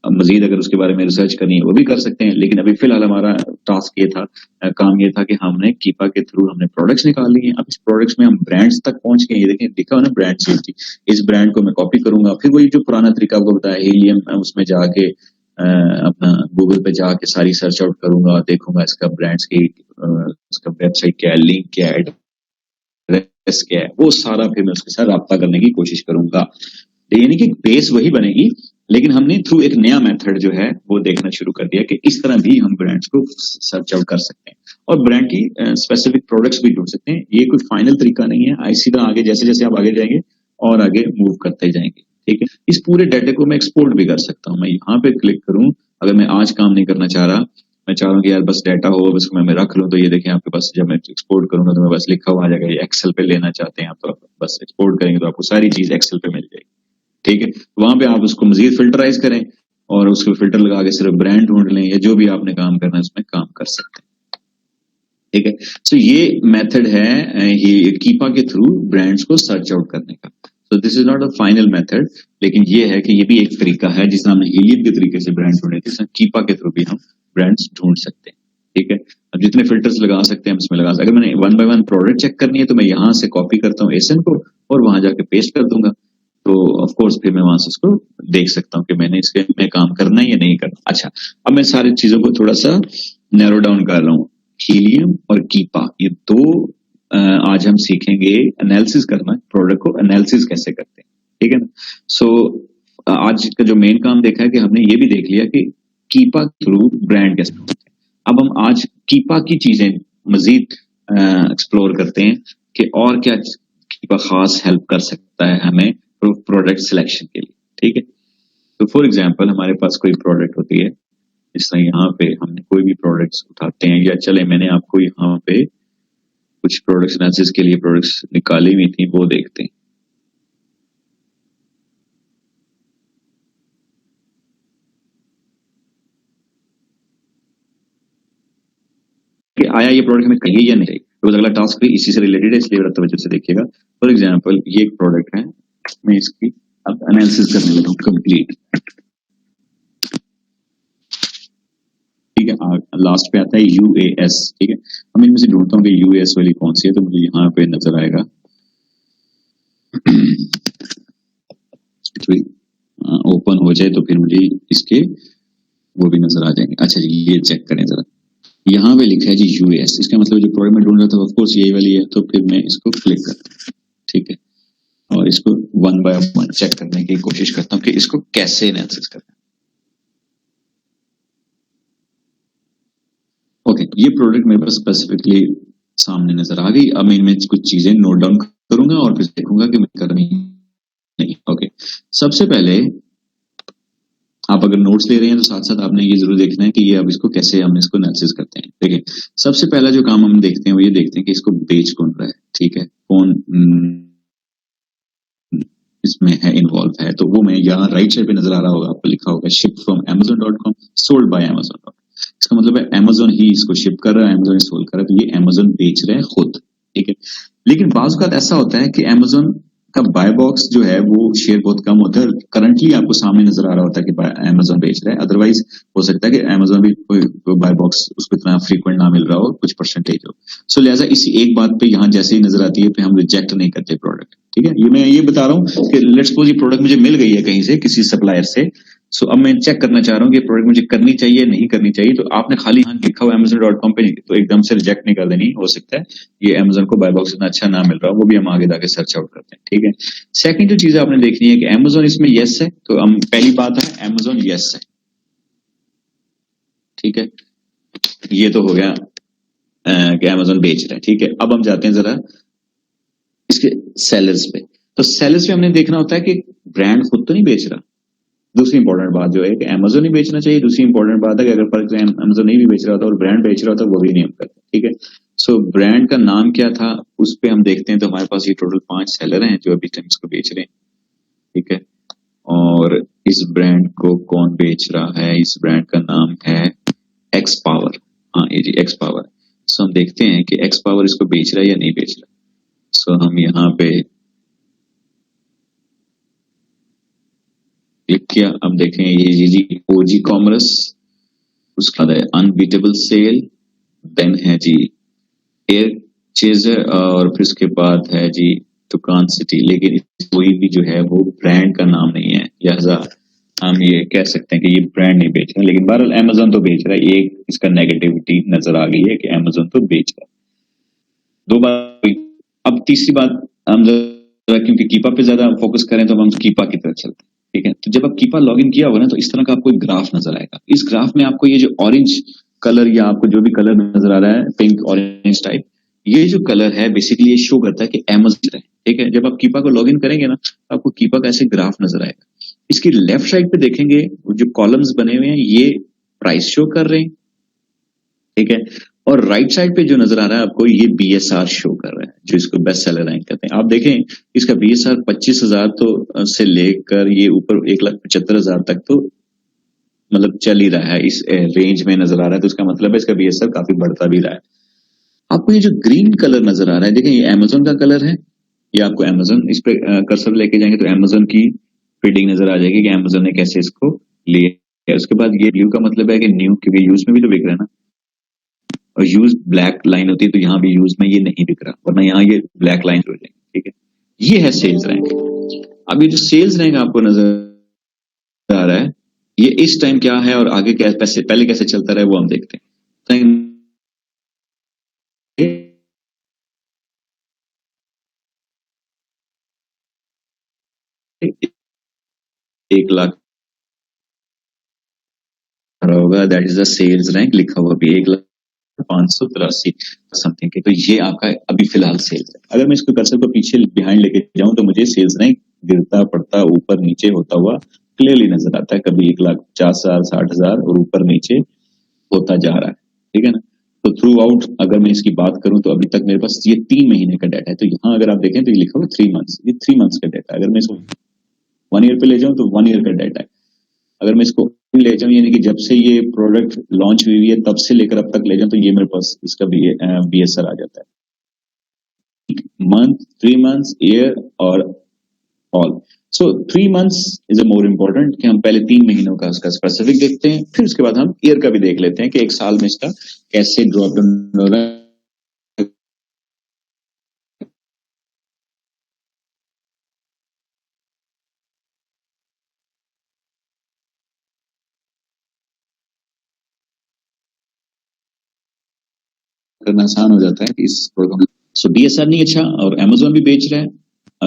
मजीद अगर उसके बारे में रिसर्च करनी है वो भी कर सकते हैं, लेकिन अभी फिलहाल हमारा टास्क ये था, काम ये था कि हमने कीपा के थ्रू हमने प्रोडक्ट्स निकाल लिए हैं। अब इस प्रोडक्ट्स में हम ब्रांड्स तक पहुंच गए। ये देखें लिखा हुआ ना ब्रांड सेफ्टी, इस ब्रांड को मैं कॉपी करूंगा, फिर वही जो पुराना तरीका आपको बताया हीलियम, उसमें जाके अपना गूगल पे जाके सारी सर्च आउट करूंगा और देखूंगा इसका ब्रांड्स की इसका वेबसाइट क्या है, लिंक क्या है, एड्रेस क्या है, वो सारा फिर मैं उसके साथ राब्ता करने की कोशिश करूंगा। यानी कि बेस वही बनेगी, लेकिन हमने थ्रू एक नया मेथड जो है वो देखना शुरू कर दिया कि इस तरह भी हम ब्रांड्स को सर्च आउट कर सकते हैं और ब्रांड की स्पेसिफिक प्रोडक्ट्स भी ढूंढ सकते हैं। ये कोई फाइनल तरीका नहीं है, इसी तरह आगे जैसे जैसे आप आगे जाएंगे और आगे मूव करते जाएंगे, ठीक है। इस पूरे डाटा को मैं एक्सपोर्ट भी कर सकता हूँ। मैं यहाँ पे क्लिक करूँ, अगर मैं आज काम नहीं करना चाह रहा, मैं चाह रहा हूँ कि यार बस डाटा हो, बस मैं रख लूँ, तो ये देखें आपके पास जब मैं एक्सपोर्ट करूंगा तो मैं बस लिखा हुआ आ जाएगा। ये एक्सेल पे लेना चाहते हैं आप तो बस एक्सपोर्ट करेंगे तो आपको सारी चीज एक्सेल पे मिल जाएगी, ठीक है। वहां पे आप उसको मजीद फिल्टराइज करें और उसको फिल्टर लगा के सिर्फ ब्रांड ढूंढ लें या जो भी आपने काम करना है उसमें काम कर सकते हैं, ठीक है। सो ये मेथड है ये कीपा के थ्रू ब्रांड्स को सर्च आउट करने का। So this is not a final method, लेकिन ये है कि ये भी एक तरीका है जिस तरह हमने हीलियम के तरीके से ब्रांड ढूंढे थे, कीपा के थ्रू भी हम ब्रांड्स ढूंढ सकते हैं, ठीक है। अब जितने फिल्टर्स लगा सकते हैं हम इसमें लगा सकते हैं। अगर मैंने 1 बाय 1 प्रोडक्ट चेक करनी है तो मैं यहाँ से कॉपी करता हूँ एसन को और वहां जाके पेस्ट कर दूंगा, तो ऑफ कोर्स फिर मैं वहां से उसको देख सकता हूँ कि मैंने इसके में काम करना है या नहीं करना। अच्छा, अब मैं सारी चीजों को थोड़ा सा नैरो डाउन कर रहा हूँ। हीलियम और कीपा ये 2 आज हम सीखेंगे एनालिसिस करना, प्रोडक्ट को एनालिसिस कैसे करते हैं, ठीक है ना। सो आज का जो मेन काम देखा है कि हमने ये भी देख लिया कि कीपा थ्रू ब्रांड कैसे होते हैं। अब हम आज कीपा की चीजें मजीद एक्सप्लोर करते हैं कि और क्या कीपा खास हेल्प कर सकता है हमें प्रोडक्ट सिलेक्शन के लिए, ठीक है। तो फॉर एग्जांपल हमारे पास कोई प्रोडक्ट होती है, इस तरह यहाँ पे हमने कोई भी प्रोडक्ट्स उठाते हैं, या चले मैंने आपको यहाँ पे कुछ प्रोडक्ट्स एनालिसिस के लिए प्रोडक्ट्स निकाली हुई थी वो देखते हैं। कि आया ये प्रोडक्ट हमें चाहिए या नहीं चाहिए, रोज अगला टास्क भी इसी से रिलेटेड है, इसलिए बड़ा तवज्जो से देखिएगा। फॉर एग्जांपल ये एक प्रोडक्ट है, मैं इसकी अब एनालिसिस करने लगा हूँ कंप्लीट, ठीक है। लास्ट पे आता है यूएएस, ठीक है। हम इनमें से ढूंढता हूँ कि यूएस वाली कौन सी है, तो मुझे यहाँ पे नजर आएगा ओपन हो जाए तो फिर मुझे इसके वो भी नजर आ जाएंगे। अच्छा जी ये चेक करें जरा, यहाँ पे लिखा है जी यूएस, इसका मतलब जो प्रोडक्ट में ढूंढ रहा था ऑफ कोर्स यही वाली है, तो फिर मैं इसको क्लिक करता हूँ, ठीक है, और इसको 1 बाय 1 चेक करने की कोशिश करता हूँ कि इसको कैसे एनालिसिस करना है। ओके, ये प्रोडक्ट मेरे पास स्पेसिफिकली सामने नजर आ गई। अब मैं इनमें कुछ चीजें नोट डाउन करूंगा और फिर देखूंगा कि मैं करनी नहीं। ओके, सबसे पहले आप अगर नोट्स ले रहे हैं तो साथ साथ आपने ये जरूर देखना है कि ये अब इसको कैसे हम इसको एनालिसिस करते हैं। देखिए सबसे पहला जो काम हम देखते हैं वो ये देखते हैं कि इसको बेच कौन रहा है, ठीक है, कौन इसमें है इन्वॉल्व है। तो वो मैं यहाँ राइट साइड पे नजर आ रहा होगा, आपको लिखा होगा ship from amazon.com, sold by amazon। इसका मतलब है amazon ही इसको शिप कर रहा है, amazon ही सोल्ड कर रहा है, तो ये amazon बेच रहे हैं खुद, ठीक है। लेकिन बाज़ औक़ात ऐसा होता है कि amazon का बाय बॉक्स जो है वो शेयर बहुत कम होता है, करंटली आपको सामने नजर आ रहा होता है कि amazon बेच रहा है, अदरवाइज हो सकता है कि amazon भी कोई बाय बॉक्स उसको इतना फ्रीक्वेंट ना मिल रहा हो, कुछ परसेंटेज हो। सो लिहाजा इसी एक बात पे यहाँ जैसे ही नजर आती है फिर हम रिजेक्ट नहीं करते प्रोडक्ट, ठीक है। ये मैं ये बता रहा हूँ कि लेट्स सपोज ये प्रोडक्ट मुझे मिल गई है कहीं से, किसी सप्लायर से, सो अब मैं चेक करना चाह रहा हूँ कि प्रोडक्ट मुझे करनी चाहिए नहीं करनी चाहिए, तो आपने खाली यहाँ लिखा हुआ amazon.com पे तो एकदम से रिजेक्ट नहीं कर देनी, हो सकता है ये amazon को बाय बॉक्स इतना अच्छा ना मिल रहा हो, वो भी हम आगे जाके सर्च आउट करते हैं, ठीक है। सेकंड जो चीज आपने देखनी है कि amazon इसमें यस है, तो हम पहली बात है amazon यस है, ठीक है। ये तो हो गया कि amazon बेच रहा है, ठीक है। अब हम जाते हैं जरा इसके सेलर्स पे। तो सेलर्स पे हमने देखना होता है कि ब्रांड खुद तो नहीं बेच रहा। दूसरी इंपॉर्टेंट बात जो है कि amazon ही बेचना चाहिए। दूसरी इंपॉर्टेंट बात है कि अगर फॉर एग्जाम्पल amazon नहीं भी बेच रहा होता और ब्रांड बेच रहा होता वो भी नहीं हम करते, ठीक है। सो ब्रांड का नाम क्या था उस पे हम देखते हैं, तो हमारे पास ये टोटल 5 सेलर हैं जो अभी तक इसको बेच रहे हैं, ठीक है। और इस ब्रांड को कौन बेच रहा है, इस ब्रांड का नाम है एक्स पावर, हाँ ये जी एक्स पावर। सो हम देखते हैं कि एक्स पावर इसको बेच रहा है या नहीं बेच रहा। सो हम यहाँ पे क्लिक किया, अब देखें ये जी ओजी कॉमर्स, उसका है अनबीटेबल सेल, देन है जी एयर चेजर, और फिर उसके बाद है जी दुकान सिटी। लेकिन कोई भी जो है वो ब्रांड का नाम नहीं है, लिहाजा हम ये कह सकते हैं कि ये ब्रांड नहीं बेच रहा है। लेकिन बहरहाल amazon तो बेच रहा है, एक इसका नेगेटिविटी नजर आ गई है कि amazon तो बेच रहा है। दो बात, अब तीसरी बात हम जरा क्योंकि कीपा पे ज्यादा फोकस करें तो हम कीपा की तरफ चलते हैं, ठीक है। तो जब आप कीपा लॉगिन किया होगा ना तो इस तरह का आपको एक ग्राफ नजर आएगा। इस ग्राफ में आपको ये जो ऑरेंज कलर या आपको जो भी कलर नजर आ रहा है पिंक ऑरेंज टाइप, ये जो कलर है बेसिकली ये शो करता है कि amazon है, ठीक है। जब आप कीपा को लॉगिन करेंगे ना तो आपको कीपा का ऐसे ग्राफ नजर आएगा। इसकी लेफ्ट साइड पे देखेंगे जो कॉलम्स बने हुए हैं ये प्राइस शो कर रहे हैं, ठीक है। और राइट साइड पे जो नजर आ रहा है आपको ये BSR शो कर रहा है, जो इसको बेस्ट सेलर रैंक कहते हैं। आप देखें इसका BSR 25,000 तो से लेकर ये ऊपर 1,75,000 तक तो मतलब चल ही रहा है, इस रेंज में नजर आ रहा है। तो इसका मतलब है इसका BSR काफी बढ़ता भी रहा है। आपको ये जो ग्रीन कलर नजर आ रहा है, देखें ये amazon का कलर है, ये आपको amazon इस पे कर्सर लेके जाएंगे तो amazon की फीडिंग नजर आ जाएगी कि amazon ने कैसे इसको लिया। उसके बाद ये ब्लू का मतलब है कि न्यू, क्योंकि यूज में भी तो बिक रहा है ना, और यूज ब्लैक लाइन होती है तो यहाँ भी यूज में ये नहीं बिक रहा, वरना यहाँ ये ब्लैक लाइन हो जाएगी, ठीक है। ये है सेल्स रैंक। अब ये जो सेल्स रैंक आपको नजर आ रहा है ये इस टाइम क्या है और आगे कैसे पहले कैसे चलता रहा है वो हम देखते हैं। 1 लाख होगा, that is the sales rank लिखा हुआ भी 1,583 समथिंग के। तो ये आपका अभी फिलहाल सेल्स है। अगर मैं इसको कर्सर को पीछे बिहाइंड लेके जाऊं तो मुझे सेल्स रैंक गिरता पड़ता ऊपर नीचे होता हुआ क्लियरली नजर आता है। कभी 1,50,000 60,000 और ऊपर नीचे होता जा रहा है, ठीक है ना। तो थ्रू आउट अगर मैं इसकी बात करूं तो अभी तक मेरे पास ये 3 महीने का डाटा है। तो यहाँ अगर आप देखें तो ये लिखा हुआ 3 मंथ्स, ये 3 मंथ्स का डाटा। अगर मैं इसको 1 ईयर पे ले जाऊं तो 1 ईयर का डाटा है। अगर मैं इसको ले जाऊं यानी कि जब से ये प्रोडक्ट लॉन्च हुई है तब से लेकर अब तक ले जाऊं तो ये मेरे पास इसका BSR आ जाता है। मंथ, 3 मंथ्स, ईयर और all. So 3 months is a more important कि हम पहले 3 महीनों का उसका स्पेसिफिक देखते हैं, फिर उसके बाद हम ईयर का भी देख लेते हैं कि एक साल में इसका कैसे ड्रॉप डाउन हो रहा है। करना आसान हो जाता है इस प्रोग्राम। सो BSR नहीं अच्छा और amazon भी बेच रहा है,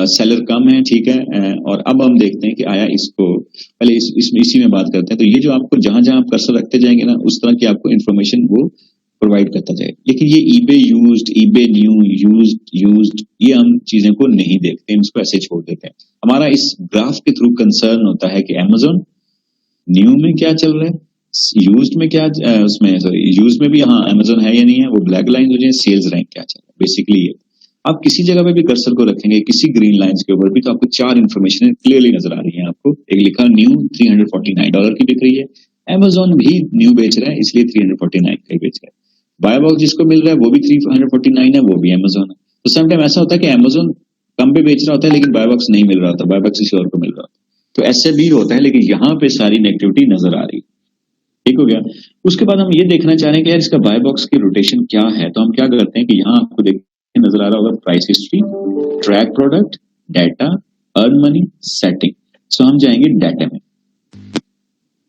सेलर कम है, ठीक है। और अब हम देखते हैं कि आया इसको पहले इसी में बात करते हैं। तो ये जो आपको जहां जहां आप कर्सर रखते जाएंगे ना उस तरह की आपको इन्फॉर्मेशन वो प्रोवाइड करता जाए। लेकिन ये eBay used, eBay new, used ये हम चीजें को नहीं देखते, इसको ऐसे छोड़ देते हैं। हमारा इस ग्राफ के थ्रू कंसर्न होता है कि amazon न्यू में क्या चल रहा है, यूज्ड में क्या उसमें सॉरी यूज में भी हाँ amazon है या नहीं है, वो ब्लैक लाइन हो जाए, सेल्स रैंक क्या चल रहा है बेसिकली ये। आप किसी जगह पे भी कर्सर को रखेंगे किसी ग्रीन लाइंस के ऊपर भी, तो आपको 4 इन्फॉर्मेशन क्लियरली नजर आ रही है। आपको एक लिखा न्यू $349 की बिक रही है, Amazon भी न्यू बेच रहा है इसलिए 349 का ही बेच रहा है। बाय बॉक्स जिसको मिल रहा है वो भी 349 है, वो भी Amazon है। तो समटाइम ऐसा होता है कि Amazon कम पे बेच रहा होता है लेकिन बाय बॉक्स नहीं मिल रहा होता, बाय बॉक्स किसी और को मिल रहा होता है। तो ऐसे भी होता है, लेकिन यहाँ पे सारी नेगेटिविटी नजर आ रही है। ठीक हो गया। उसके बाद हम ये देखना चाह रहे हैं कि यार इसका बाय बॉक्स की रोटेशन क्या है। तो हम क्या करते हैं कि यहाँ आपको देखने नजर आ रहा होगा price history, track product, data, earn money, setting. So हम जाएंगे डाटा में।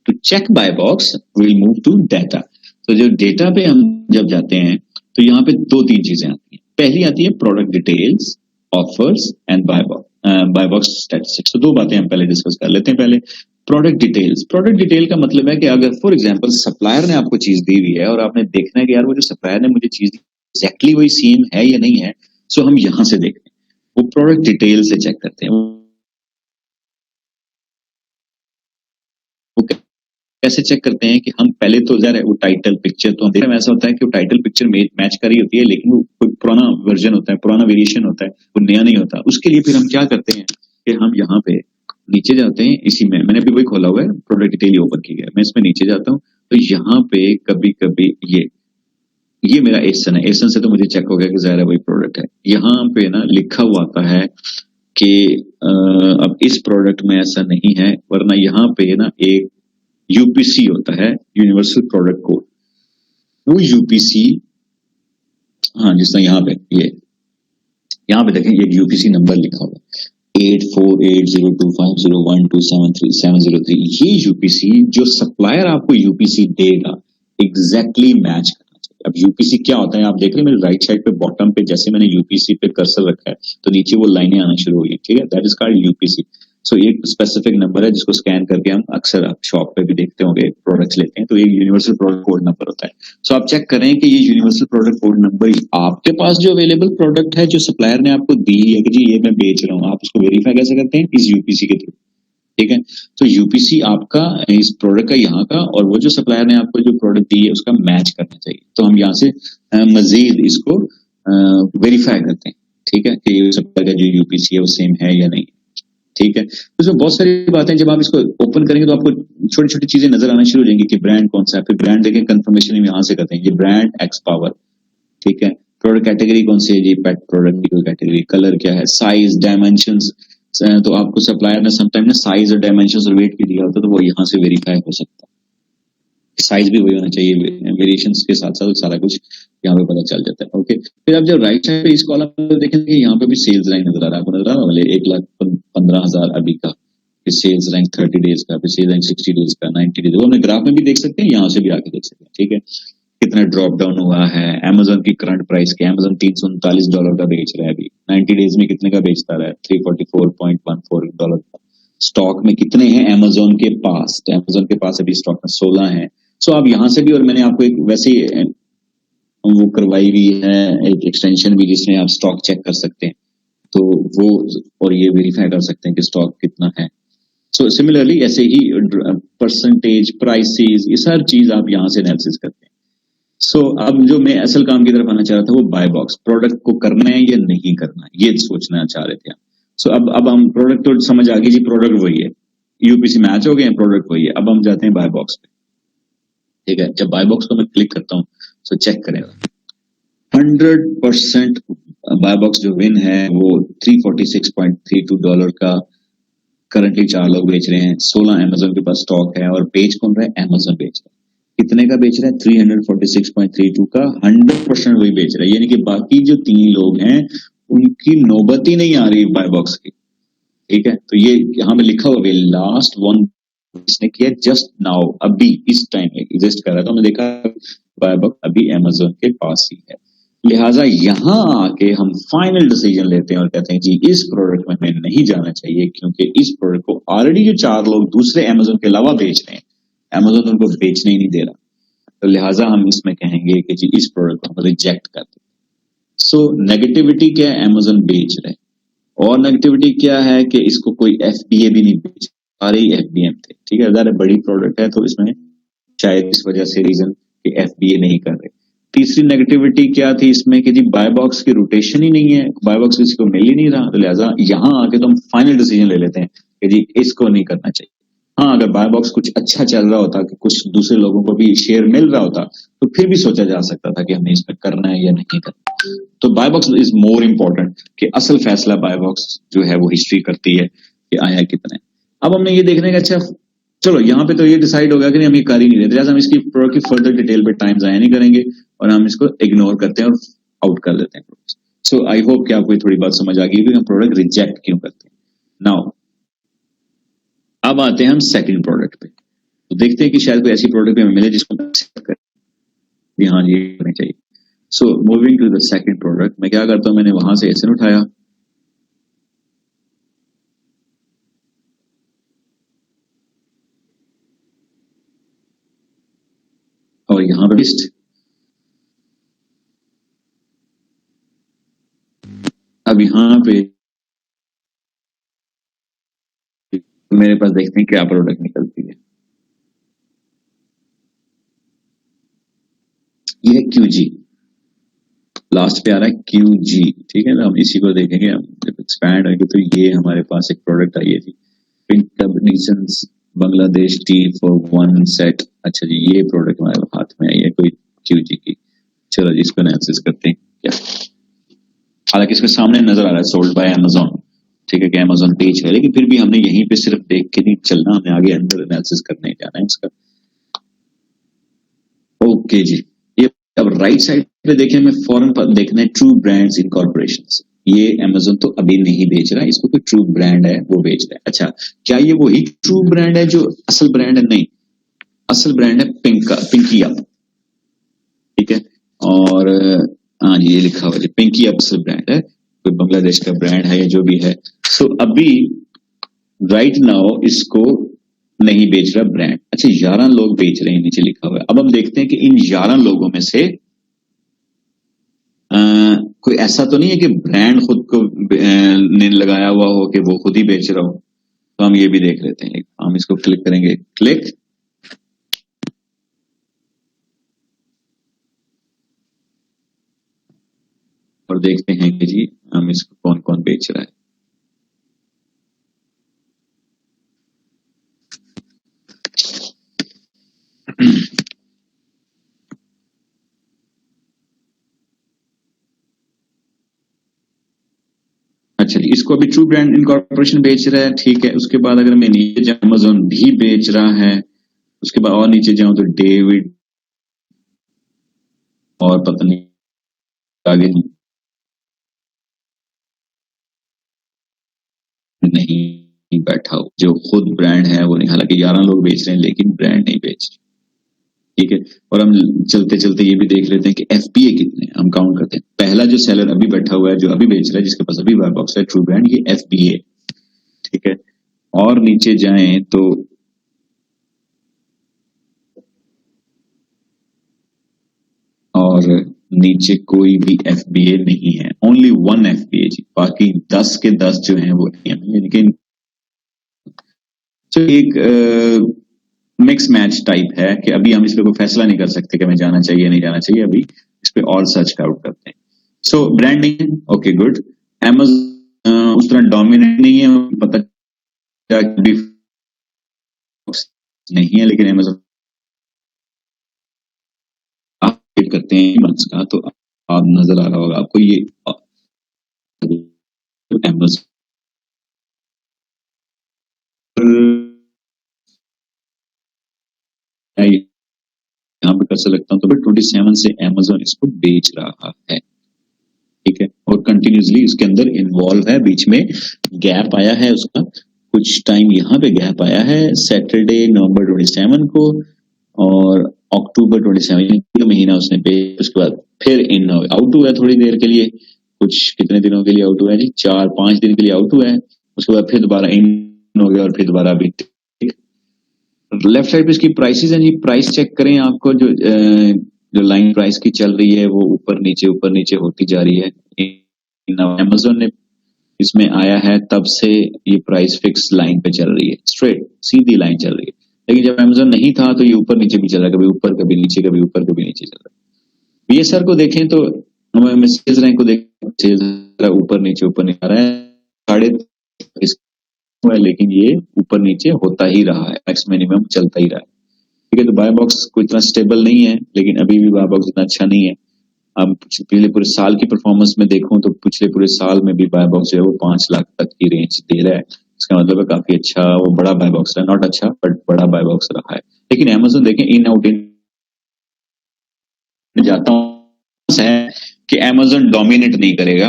To check buy box will move to data. तो जो डेटा पे हम जब जाते हैं तो यहाँ पे 2-3 चीजें आती हैं। पहली आती है product details, offers and buy box statistics. तो 2 बातें हम पहले डिस्कस कर लेते हैं। पहले प्रोडक्ट डिटेल्स। प्रोडक्ट डिटेल का मतलब है कि अगर फॉर एग्जांपल सप्लायर ने आपको चीज दी हुई है और आपने देखना है कि यार वो जो सप्लायर ने मुझे चीज दी एग्जैक्टली वही सेम है या नहीं है, सो हम यहां से देखते हैं, वो प्रोडक्ट डिटेल से चेक करते हैं। वो कैसे चेक करते हैं कि हम पहले तो जरा वो टाइटल पिक्चर, तो हम ऐसा होता है कि वो टाइटल पिक्चर मैच कर रही होती है लेकिन वो कोई पुराना वर्जन होता है, पुराना वेरिएशन होता है, वो नया नहीं होता। उसके लिए फिर हम क्या करते हैं कि हम यहाँ पे नीचे जाते हैं। इसी में मैंने अभी वही खोला हुआ है, प्रोडक्ट डिटेल ओपन की गया, मैं इसमें नीचे जाता हूँ तो यहाँ पे कभी कभी ये मेरा एसन है। एसन से तो मुझे चेक हो गया कि ज़ाहिर है वही प्रोडक्ट है। यहाँ पे ना लिखा हुआ आता है कि अब इस प्रोडक्ट में ऐसा नहीं है, वरना यहाँ पे ना एक यूपीसी होता है, यूनिवर्सल प्रोडक्ट कोड। वो यूपीसी, हाँ जिस तरह यहाँ पे यहाँ पे देखें एक यूपीसी नंबर लिखा हुआ है 84802501273703। ये यूपीसी जो सप्लायर आपको यूपीसी देगा एग्जैक्टली मैच करना चाहिए। अब यूपीसी क्या होता है आप देख रहे हैं मेरे राइट साइड पे बॉटम पे, जैसे मैंने यूपीसी पे कर्सर रखा है तो नीचे वो लाइनें आना शुरू हुई है। ठीक है, दैट इज कॉल्ड यूपीसी। सो एक स्पेसिफिक नंबर है जिसको स्कैन करके हम अक्सर आप शॉप पे भी देखते होंगे, प्रोडक्ट्स लेते हैं तो एक यूनिवर्सल प्रोडक्ट कोड नंबर होता है। सो आप चेक करें कि ये यूनिवर्सल प्रोडक्ट कोड नंबर आपके पास जो अवेलेबल प्रोडक्ट है जो सप्लायर ने आपको दी है कि जी ये मैं बेच रहा हूँ, आप उसको वेरीफाई कैसे करते हैं? इस यूपीसी के थ्रू। ठीक है, तो यूपीसी आपका इस प्रोडक्ट का यहाँ का और वो जो सप्लायर ने आपको जो प्रोडक्ट दी है उसका मैच करना चाहिए। तो हम यहाँ से मजीद इसको वेरीफाई करते हैं। ठीक है, कि सप्लायर का जो यूपीसी है वो सेम है या नहीं। ठीक है, तो इसमें बहुत सारी बातें जब आप इसको ओपन करेंगे तो आपको छोटी छोटी चीजें नजर आना शुरू हो जाएंगी कि ब्रांड कौन सा है। फिर ब्रांड देखें, कंफर्मेशन हम यहाँ से करते हैं, ये ब्रांड एक्स पावर। ठीक है, प्रोडक्ट कैटेगरी कौन सी है जी, पेट प्रोडक्ट की कैटेगरी। कलर क्या है, साइज, डायमेंशंस। तो आपको सप्लायर ने समटाइम ना साइज और डायमेंशंस और वेट भी दिया होता है, तो वो यहाँ से वेरीफाई हो सकता है। साइज भी वही होना चाहिए, वेरिएशंस के साथ साथ सारा कुछ यहाँ पे पता चल जाता है। ओके, फिर आप जब राइट साइड पे इस कॉलम पे देखेंगे यहाँ पे भी सेल्स रैंक नजर आ रहा है, आपको नजर आ रहा है 1,15,000 अभी का, फिर सेल्स रैंक 30 डेज का, फिर सेल्स रैंक 60 डेज का, 90 डेज। वो हमने ग्राफ में भी देख सकते हैं, यहाँ से भी आके देख सकते हैं। ठीक है, कितना ड्रॉप डाउन हुआ है। Amazon की करंट प्राइस के, Amazon $339 का बेच रहा है अभी, 90 डेज में कितने का बेचता रहा है? $344.14 का। स्टॉक में कितने हैं Amazon के पास? Amazon के पास अभी स्टॉक में 16 हैं। सो आप यहाँ से भी, और मैंने आपको एक वैसे वो करवाई हुई है एक एक्सटेंशन भी जिसमें आप स्टॉक चेक कर सकते हैं, तो वो और ये वेरीफाई कर सकते हैं कि स्टॉक कितना है। सो सिमिलरली ऐसे ही परसेंटेज, प्राइसेस, ये सारी चीज आप यहाँ से एनालिसिस करते हैं। सो अब जो मैं असल काम की तरफ आना चाह रहा था वो बाय बॉक्स, प्रोडक्ट को करना है या नहीं करना है ये सोचना चाह रहे थे आप। सो अब हम प्रोडक्ट तो समझ आ गई जी, प्रोडक्ट वही है, यूपीसी मैच हो गए, प्रोडक्ट वही है। अब हम जाते हैं बाय बॉक्स पे। ठीक है, जब बाय बॉक्स को मैं क्लिक करता हूँ तो चेक करेगा 100% बाय बॉक्स जो विन है वो $346.32 का करंटली 4 लोग बेच रहे हैं। 16 Amazon के पास स्टॉक है और बेच कौन रहा है? Amazon बेच रहा है। कितने का बेच रहा है? 346.32 का 100% वही बेच रहा है, यानी कि बाकी जो 3 लोग हैं उनकी नौबत ही नहीं आ रही बाय बॉक्स की। ठीक है, तो ये यहाँ पे लिखा हुआ है लास्ट वन इसने किया जस्ट नाउ, अभी इस टाइम एग्जिस्ट कर रहा था, हमने देखा बाय बॉक्स अभी Amazon के पास ही है। लिहाजा यहाँ आके हम फाइनल डिसीजन लेते हैं और कहते हैं जी इस प्रोडक्ट में हमें नहीं जाना चाहिए, क्योंकि इस प्रोडक्ट को ऑलरेडी जो 4 लोग दूसरे Amazon के अलावा बेच रहे हैं, Amazon उनको बेचने ही नहीं दे रहा, तो लिहाजा हम इसमें कहेंगे कि जी इस प्रोडक्ट को हम रिजेक्ट कर दें। सो नेगेटिविटी क्या है? Amazon बेच रहे हैं, और नेगेटिविटी क्या है कि इसको कोई FBA भी नहीं बेच, सारे ही FBM थे। ठीक है, ज़्यादा बड़ी प्रोडक्ट है तो इसमें शायद इस वजह से रीजन कि FBA नहीं कर रहे। तीसरी नेगेटिविटी क्या थी इसमें कि जी बाय बॉक्स की रोटेशन ही नहीं है, बाय बॉक्स किसी को मिल ही नहीं रहा, तो लिहाजा यहाँ आके तो हम फाइनल डिसीजन ले लेते हैं कि जी इसको नहीं करना चाहिए। हाँ, अगर बाय बॉक्स कुछ अच्छा चल रहा होता कि कुछ दूसरे लोगों को भी शेयर मिल रहा होता तो फिर भी सोचा जा सकता था कि हमें इसमें करना है या नहीं करना। तो buy box is more important कि असल फैसला बाय बॉक्स जो है वो हिस्ट्री करती है कि आया कितना है। अब हमने ये देखने का अच्छा चलो यहाँ पे तो ये डिसाइड होगा कि नहीं हम ये कर ही नहीं रहे, हम इसकी प्रोडक्ट की फर्दर डिटेल पे टाइम जाया नहीं करेंगे और हम इसको इग्नोर करते हैं और आउट कर देते हैं। सो आई होप कि आपको ये थोड़ी बात समझ आ गई कि हम प्रोडक्ट रिजेक्ट क्यों करते हैं। नाउ अब आते हैं हम सेकंड प्रोडक्ट पे, तो देखते हैं कि शायद कोई ऐसी प्रोडक्ट हमें मिले जिसको करें हाँ ये करनी चाहिए। So moving to the second product, मैं क्या करता हूं, मैंने वहां से एसएन उठाया और यहाँ पे लिस्ट, अब यहाँ पे मेरे पास देखते हैं क्या प्रोडक्ट निकलती है। ये है क्यूजी, लास्ट पे आ रहा है क्यूजी, ठीक है ना। हम इसी को देखेंगे, हम जब एक्सपैंड होंगे तो ये हमारे पास एक प्रोडक्ट आई है जी, pink combinations Bangladesh tea for one set. अच्छा जी, ये प्रोडक्ट हमारे हाथ में आई है कोई क्यूजी की। चलो जी इसको एनालिसिस करते हैं क्या। हालांकि इसके सामने नजर आ रहा है सोल्ड बाय अमेजोन, ठीक है कि अमेजोन पेज है, लेकिन फिर भी हमने यहीं पे सिर्फ देख के नहीं चलना, हमें आगे अंदर एनालिसिस करने जाना है इसका। ओके जी, ये अब राइट साइड पे देखें, हमें फौरन देखना है ट्रू ब्रांड्स इनकॉर्पोरेशंस। ये अमेजोन तो अभी नहीं बेच रहा है, इसको कोई ट्रू ब्रांड है वो बेच रहा है। अच्छा, क्या ये वही ट्रू ब्रांड है जो असल ब्रांड है? नहीं, असल ब्रांड है पिंकी अप, ठीक है। और हाँ जी, ये लिखा हुआ है पिंकी अप असल ब्रांड है, कोई बांग्लादेश का ब्रांड है या जो भी है। सो अभी राइट नाउ इसको नहीं बेच रहा ब्रांड। अच्छा, 11 लोग बेच रहे हैं, नीचे लिखा हुआ है। अब हम देखते हैं कि इन 11 लोगों में से कोई ऐसा तो नहीं है कि ब्रांड खुद को ने लगाया हुआ हो कि वो खुद ही बेच रहा हो। तो हम ये भी देख लेते हैं, हम इसको क्लिक करेंगे, क्लिक, और देखते हैं कि जी हम इसको कौन कौन बेच रहा है। अच्छा जी, इसको अभी ट्रू ब्रांड इनकॉर्पोरेशन बेच रहा है, ठीक है। उसके बाद अगर मैं नीचे जाऊं, अमेजोन भी बेच रहा है। उसके बाद और नीचे जाऊं तो डेविड और पता नहीं आगे नहीं बैठा हो जो खुद ब्रांड है वो नहीं। हालांकि 11 लोग बेच रहे हैं लेकिन ब्रांड नहीं बेच रहे, ठीक है। और हम चलते चलते ये भी देख लेते हैं कि एफपीए कितने, हम काउंट करते हैं। पहला जो सेलर अभी बैठा हुआ है, जो अभी बेच रहा है, जिसके पास अभी बाय बॉक्स है ट्रू ब्रांड, ये एफपीए, ठीक है। और नीचे जाएं तो और नीचे कोई भी एफबीए नहीं है, ओनली वन एफबीए जी, बाकी 10 के 10 जो हैं वो लेकिन तो एक मिक्स मैच टाइप है कि अभी हम इस पे कोई फैसला नहीं कर सकते कि हमें जाना चाहिए नहीं जाना चाहिए। अभी इस पे और सर्च आउट करते हैं। सो ब्रांडिंग ओके गुड, अमेज़न उस तरह डोमिनेट नहीं है, पता भी नहीं है, लेकिन अमेज़न आप करते हैं मंथ्स का, तो आप नजर आ रहा होगा आपको ये अमेज़न यहाँ पे कर सकता हूँ तो 27 से अमेज़न इसको बेच रहा है, ठीक है। और कंटिन्यूसली उसके अंदर इन्वॉल्व है। बीच में गैप आया है उसका, कुछ टाइम यहाँ पे गैप आया है, सैटरडे नवंबर 27 को और अक्टूबर 27 का महीना उसने पे, उसके बाद फिर इन आउट हुआ है थोड़ी देर के लिए, कुछ कितने दिनों के लिए आउट हुआ है जी, 4-5 दिन के लिए आउट हुआ है। उसके बाद फिर दोबारा इन हो गया और फिर दोबारा अभी। लेफ्ट साइड पे इसकी प्राइसेस हैं जी, प्राइस चेक करें, आपको जो लाइन प्राइस की चल रही है वो ऊपर नीचे होती जा रही है। अमेज़न ने इसमें आया है तब से ये प्राइस फिक्स लाइन पे चल रही है, स्ट्रेट सीधी लाइन चल रही है। लेकिन जब अमेज़न नहीं था तो ये ऊपर नीचे भी चल रहा है, कभी ऊपर कभी नीचे, कभी ऊपर कभी नीचे चल रहा है। बीएसआर को देखें तो हमें सेल्स रैंक को देखें, सेल्स ऊपर नीचे आ रहा है, साढ़े है, लेकिन ये ऊपर नीचे होता ही रहा है, मैक्स मिनिमम चलता ही रहा है। ठीक है, तो बाय बॉक्स कोई इतना स्टेबल नहीं है, लेकिन अभी भी बाय बॉक्स इतना अच्छा नहीं है। अब पिछले पूरे साल की परफॉर्मेंस में देखूं तो पिछले पूरे साल में भी बाय बॉक्स जो है वो 5 लाख तक की रेंज दे रहा है। इसका मतलब है काफी अच्छा वो बड़ा बाय बॉक्स है, नॉट अच्छा बट बड़ा बाय बॉक्स रहा है। लेकिन अमेजोन देखें इन आउट इन जाता हूँ है कि अमेजोन डोमिनेट नहीं करेगा,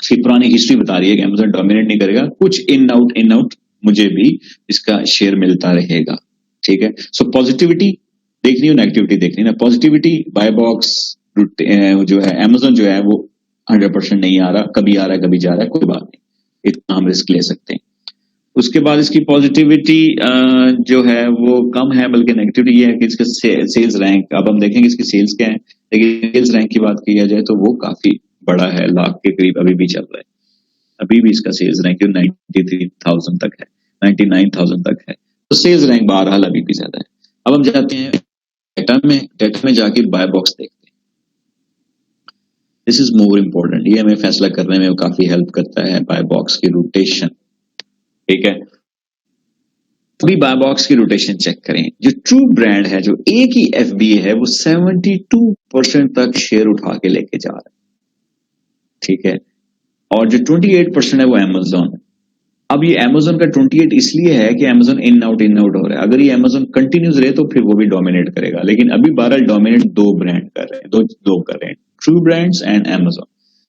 इसकी पुरानी हिस्ट्री बता रही है कि अमेजोन डोमिनेट नहीं करेगा, कुछ इन आउट मुझे भी इसका शेयर मिलता रहेगा। ठीक है, सो पॉजिटिविटी देखनी हो नेगेटिविटी देखनी ना, पॉजिटिविटी बाय बॉक्स जो है अमेजोन जो है वो 100% नहीं आ रहा, कभी आ रहा है कभी जा रहा है, कोई बात नहीं, इतना हम रिस्क ले सकते हैं। उसके बाद इसकी पॉजिटिविटी जो है वो कम है, बल्कि नेगेटिविटी ये है कि इसका सेल्स रैंक, अब हम देखेंगे इसकी सेल्स क्या है, लेकिन सेल्स रैंक की बात की जाए तो वो काफी बड़ा है, लाख के करीब अभी भी चल रहा है, अभी भी इसका सेल्स रैंक 93,000 तक है, 99,000 तक है, तो सेल्स रैंक बहरहाल अभी भी ज्यादा है। अब हम जाते हैं डेटा में जाके बाय बॉक्स देखते हैं। दिस इज मोर इम्पोर्टेंट, ये हमें फैसला करने में काफी हेल्प करता है, बाय बॉक्स की रोटेशन। ठीक है, अभी बाय बॉक्स की रोटेशन चेक करें, जो ट्रू ब्रांड है, जो एक ही एफबीए है, वो 72% तक शेयर उठा के लेके जा रहा है। ठीक है, और जो 28% है वो अमेजोन। अब ये अमेजोन का 28 इसलिए है कि अमेजोन इन आउट हो रहा है, अगर ये अमेजोन कंटिन्यूस रहे तो फिर वो भी डोमिनेट करेगा, लेकिन अभी बहरहाल डोमिनेट दो ब्रांड कर रहे हैं, दो कर रहे हैं, ट्रू ब्रांड्स एंड अमेजोन,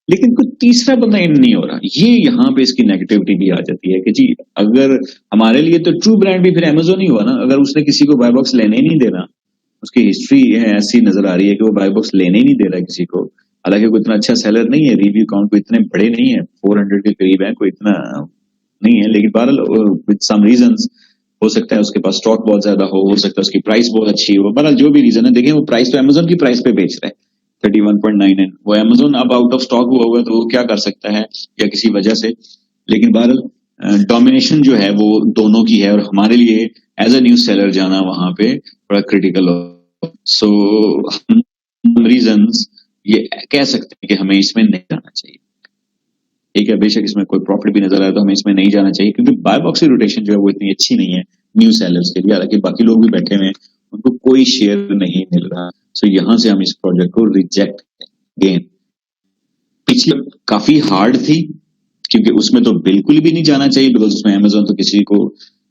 लेकिन कोई तीसरा बंदा इन नहीं हो रहा। ये यहाँ पे इसकी नेगेटिविटी भी आ जाती है कि जी अगर हमारे लिए तो ट्रू ब्रांड भी फिर अमेजोन ही हुआ ना, अगर उसने किसी को बाय बॉक्स लेने ही नहीं देना, उसकी हिस्ट्री ऐसी नजर आ रही है कि वो बाय बॉक्स लेने ही नहीं दे रहा है किसी को, हालांकि कोई इतना अच्छा सेलर नहीं है, रिव्यू काउंट कोई इतने बड़े नहीं है, 400 के करीब है, कोई इतना नहीं है, लेकिन बहरहाल विद सम रीजंस हो सकता है उसके पास स्टॉक बहुत ज्यादा हो सकता है उसकी प्राइस बहुत अच्छी हो, बहरहाल जो भी रीजन है, देखिए वो प्राइस तो अमेजोन की प्राइस पे बेच रहा है 31.99, वो अमेजोन अब आउट ऑफ स्टॉक हुआ हुआ है, तो वो क्या कर सकता है या किसी वजह से, लेकिन बहरहाल डोमिनेशन जो है वो दोनों की है, और हमारे लिए एज अ न्यूज सेलर जाना वहां पे बड़ा क्रिटिकल हो। सो हम रीजंस ये कह सकते हैं कि हमें इसमें नहीं जाना चाहिए। ठीक है, बेशक इसमें कोई प्रॉफिट भी नजर आए तो हमें इसमें नहीं जाना चाहिए, क्योंकि बाय बॉक्स की रोटेशन जो है वो इतनी अच्छी नहीं है न्यू सेलर्स के लिए, हालांकि बाकी लोग भी बैठे हुए हैं, उनको कोई शेयर नहीं मिल रहा, सो यहां से हम इस प्रोजेक्ट को रिजेक्ट गेन। पिछले काफी हार्ड थी, क्योंकि उसमें तो बिल्कुल भी नहीं जाना चाहिए, बिकॉज उसमें अमेजोन तो किसी को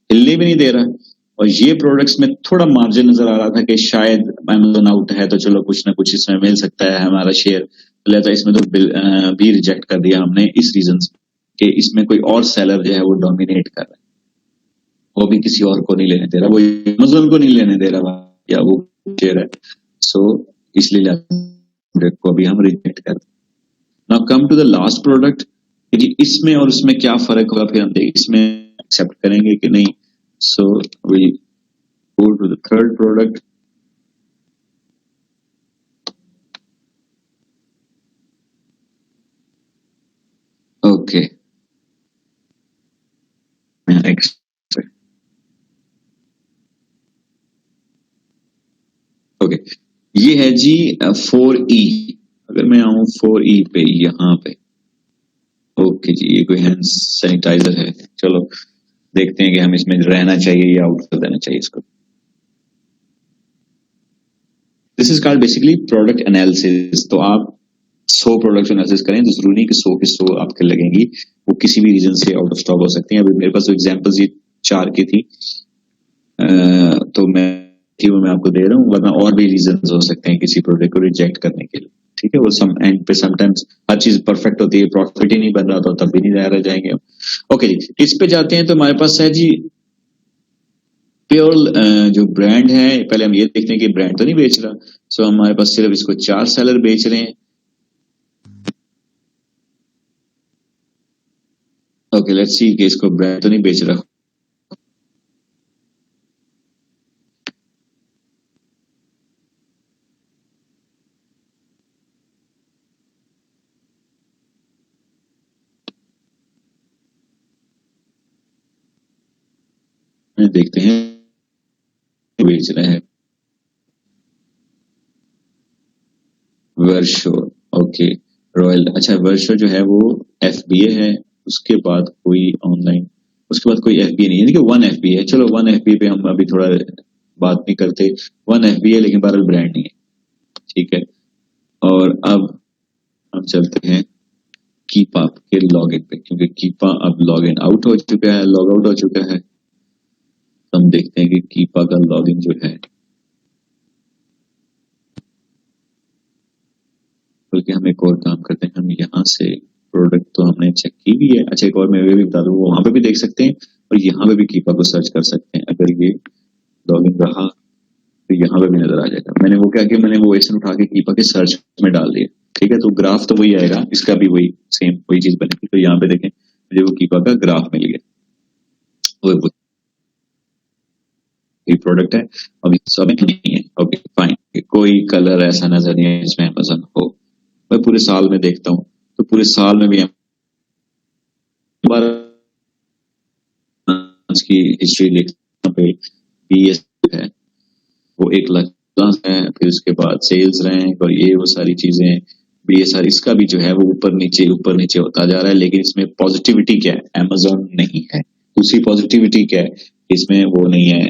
हिलने भी नहीं दे रहा, और ये प्रोडक्ट्स में थोड़ा मार्जिन नजर आ रहा था कि शायद अमेजोन आउट है तो चलो कुछ ना कुछ इसमें मिल सकता है हमारा शेयर, लिहाजा इसमें तो भी रिजेक्ट कर दिया हमने इस रीजन से कि इसमें कोई और सेलर जो है वो डोमिनेट कर रहा है, वो भी किसी और को नहीं लेने दे रहा, वो अमेजोन को नहीं लेने दे रहा या वो शेयर है, सो इसलिए प्रोडक्ट को भी हम रिजेक्ट कर। Now come to the last product, कि इसमें और उसमें क्या फर्क होगा, फिर हम देख इसमें एक्सेप्ट करेंगे कि नहीं। So we go to the third product. Okay, okay, ये है जी 4E। अगर मैं आऊं 4E पे, यहाँ पे, ओके जी, ये कोई हैंड सैनिटाइजर है, चलो देखते हैं कि हम इसमें रहना चाहिए या आउट कर देना चाहिए इसको। This is called basically product analysis, तो आप 100 प्रोडक्ट एनालिसिस करें तो जरूरी नहीं कि 100 के 100 आपके लगेंगी, वो किसी भी रीजन से आउट ऑफ स्टॉक हो सकती हैं। अभी मेरे पास तो एग्जांपल्स ये 4 की थी, तो मैं आपको दे रहा हूँ, वरना और भी रीजन हो सकते हैं किसी प्रोडक्ट को रिजेक्ट करने के लिए। ठीक है, वो सम एंड पे समटाइम्स हर चीज परफेक्ट होती है, प्रॉफिट ही नहीं बन रहा, तो तब भी नहीं रह जाएंगे। ओके जी, इस पे जाते हैं, तो हमारे पास है जी प्योर जो ब्रांड है, पहले हम ये देखते हैं कि ब्रांड तो नहीं बेच रहा, सो हमारे पास सिर्फ इसको 4 सेलर बेच रहे हैं। ओके, लेट्स सी कि इसको ब्रांड तो नहीं बेच रहा। देखते हैं बेच रहे हैं। वर्षो, ओके, रॉयल, अच्छा वर्षो जो है वो FBA है, उसके बाद कोई ऑनलाइन, उसके बाद कोई FBA नहीं है, देखिए 1 FBA है, चलो 1 FBA पे हम अभी थोड़ा बात नहीं करते, 1 FBA लेकिन बहरहाल ब्रांड नहीं है, ठीक है। और अब हम चलते हैं कीपा के लॉगिन पे, क्योंकि कीपा अब लॉगिन आउट हो चुका है, लॉग आउट हो चुका है। तो हम देखते हैं कि कीपा का लॉगिन जो है, बल्कि हम एक और काम करते हैं, हम यहाँ से प्रोडक्ट तो हमने चेक की भी है, अच्छा एक और मैं भी बता दूं, वहां पे भी देख सकते हैं और यहाँ पे भी कीपा को सर्च कर सकते हैं। अगर ये लॉगिन रहा तो यहाँ पे भी नजर आ जाएगा। मैंने वो क्या किया, मैंने वो एसन उठा के कीपा के सर्च में डाल दिया, ठीक है, तो ग्राफ तो वही आएगा, इसका भी वही सेम वही चीज बनेगी। तो यहाँ पे देखें मुझे वो कीपा का ग्राफ मिल गया, वो प्रोडक्ट है, अभी सब नहीं है, ओके फाइन, कोई कलर ऐसा नजर नहीं है जिसमें अमेज़न हो। मैं पूरे साल में देखता हूँ तो पूरे साल में भी की हिस्ट्री देखते पे BS है वो 1 लाख है, फिर उसके बाद सेल्स रैंक और ये वो सारी चीजें BSR, इसका भी जो है वो ऊपर नीचे होता जा रहा है, लेकिन इसमें पॉजिटिविटी क्या है, अमेज़न नहीं है। दूसरी पॉजिटिविटी क्या है, इसमें वो नहीं है,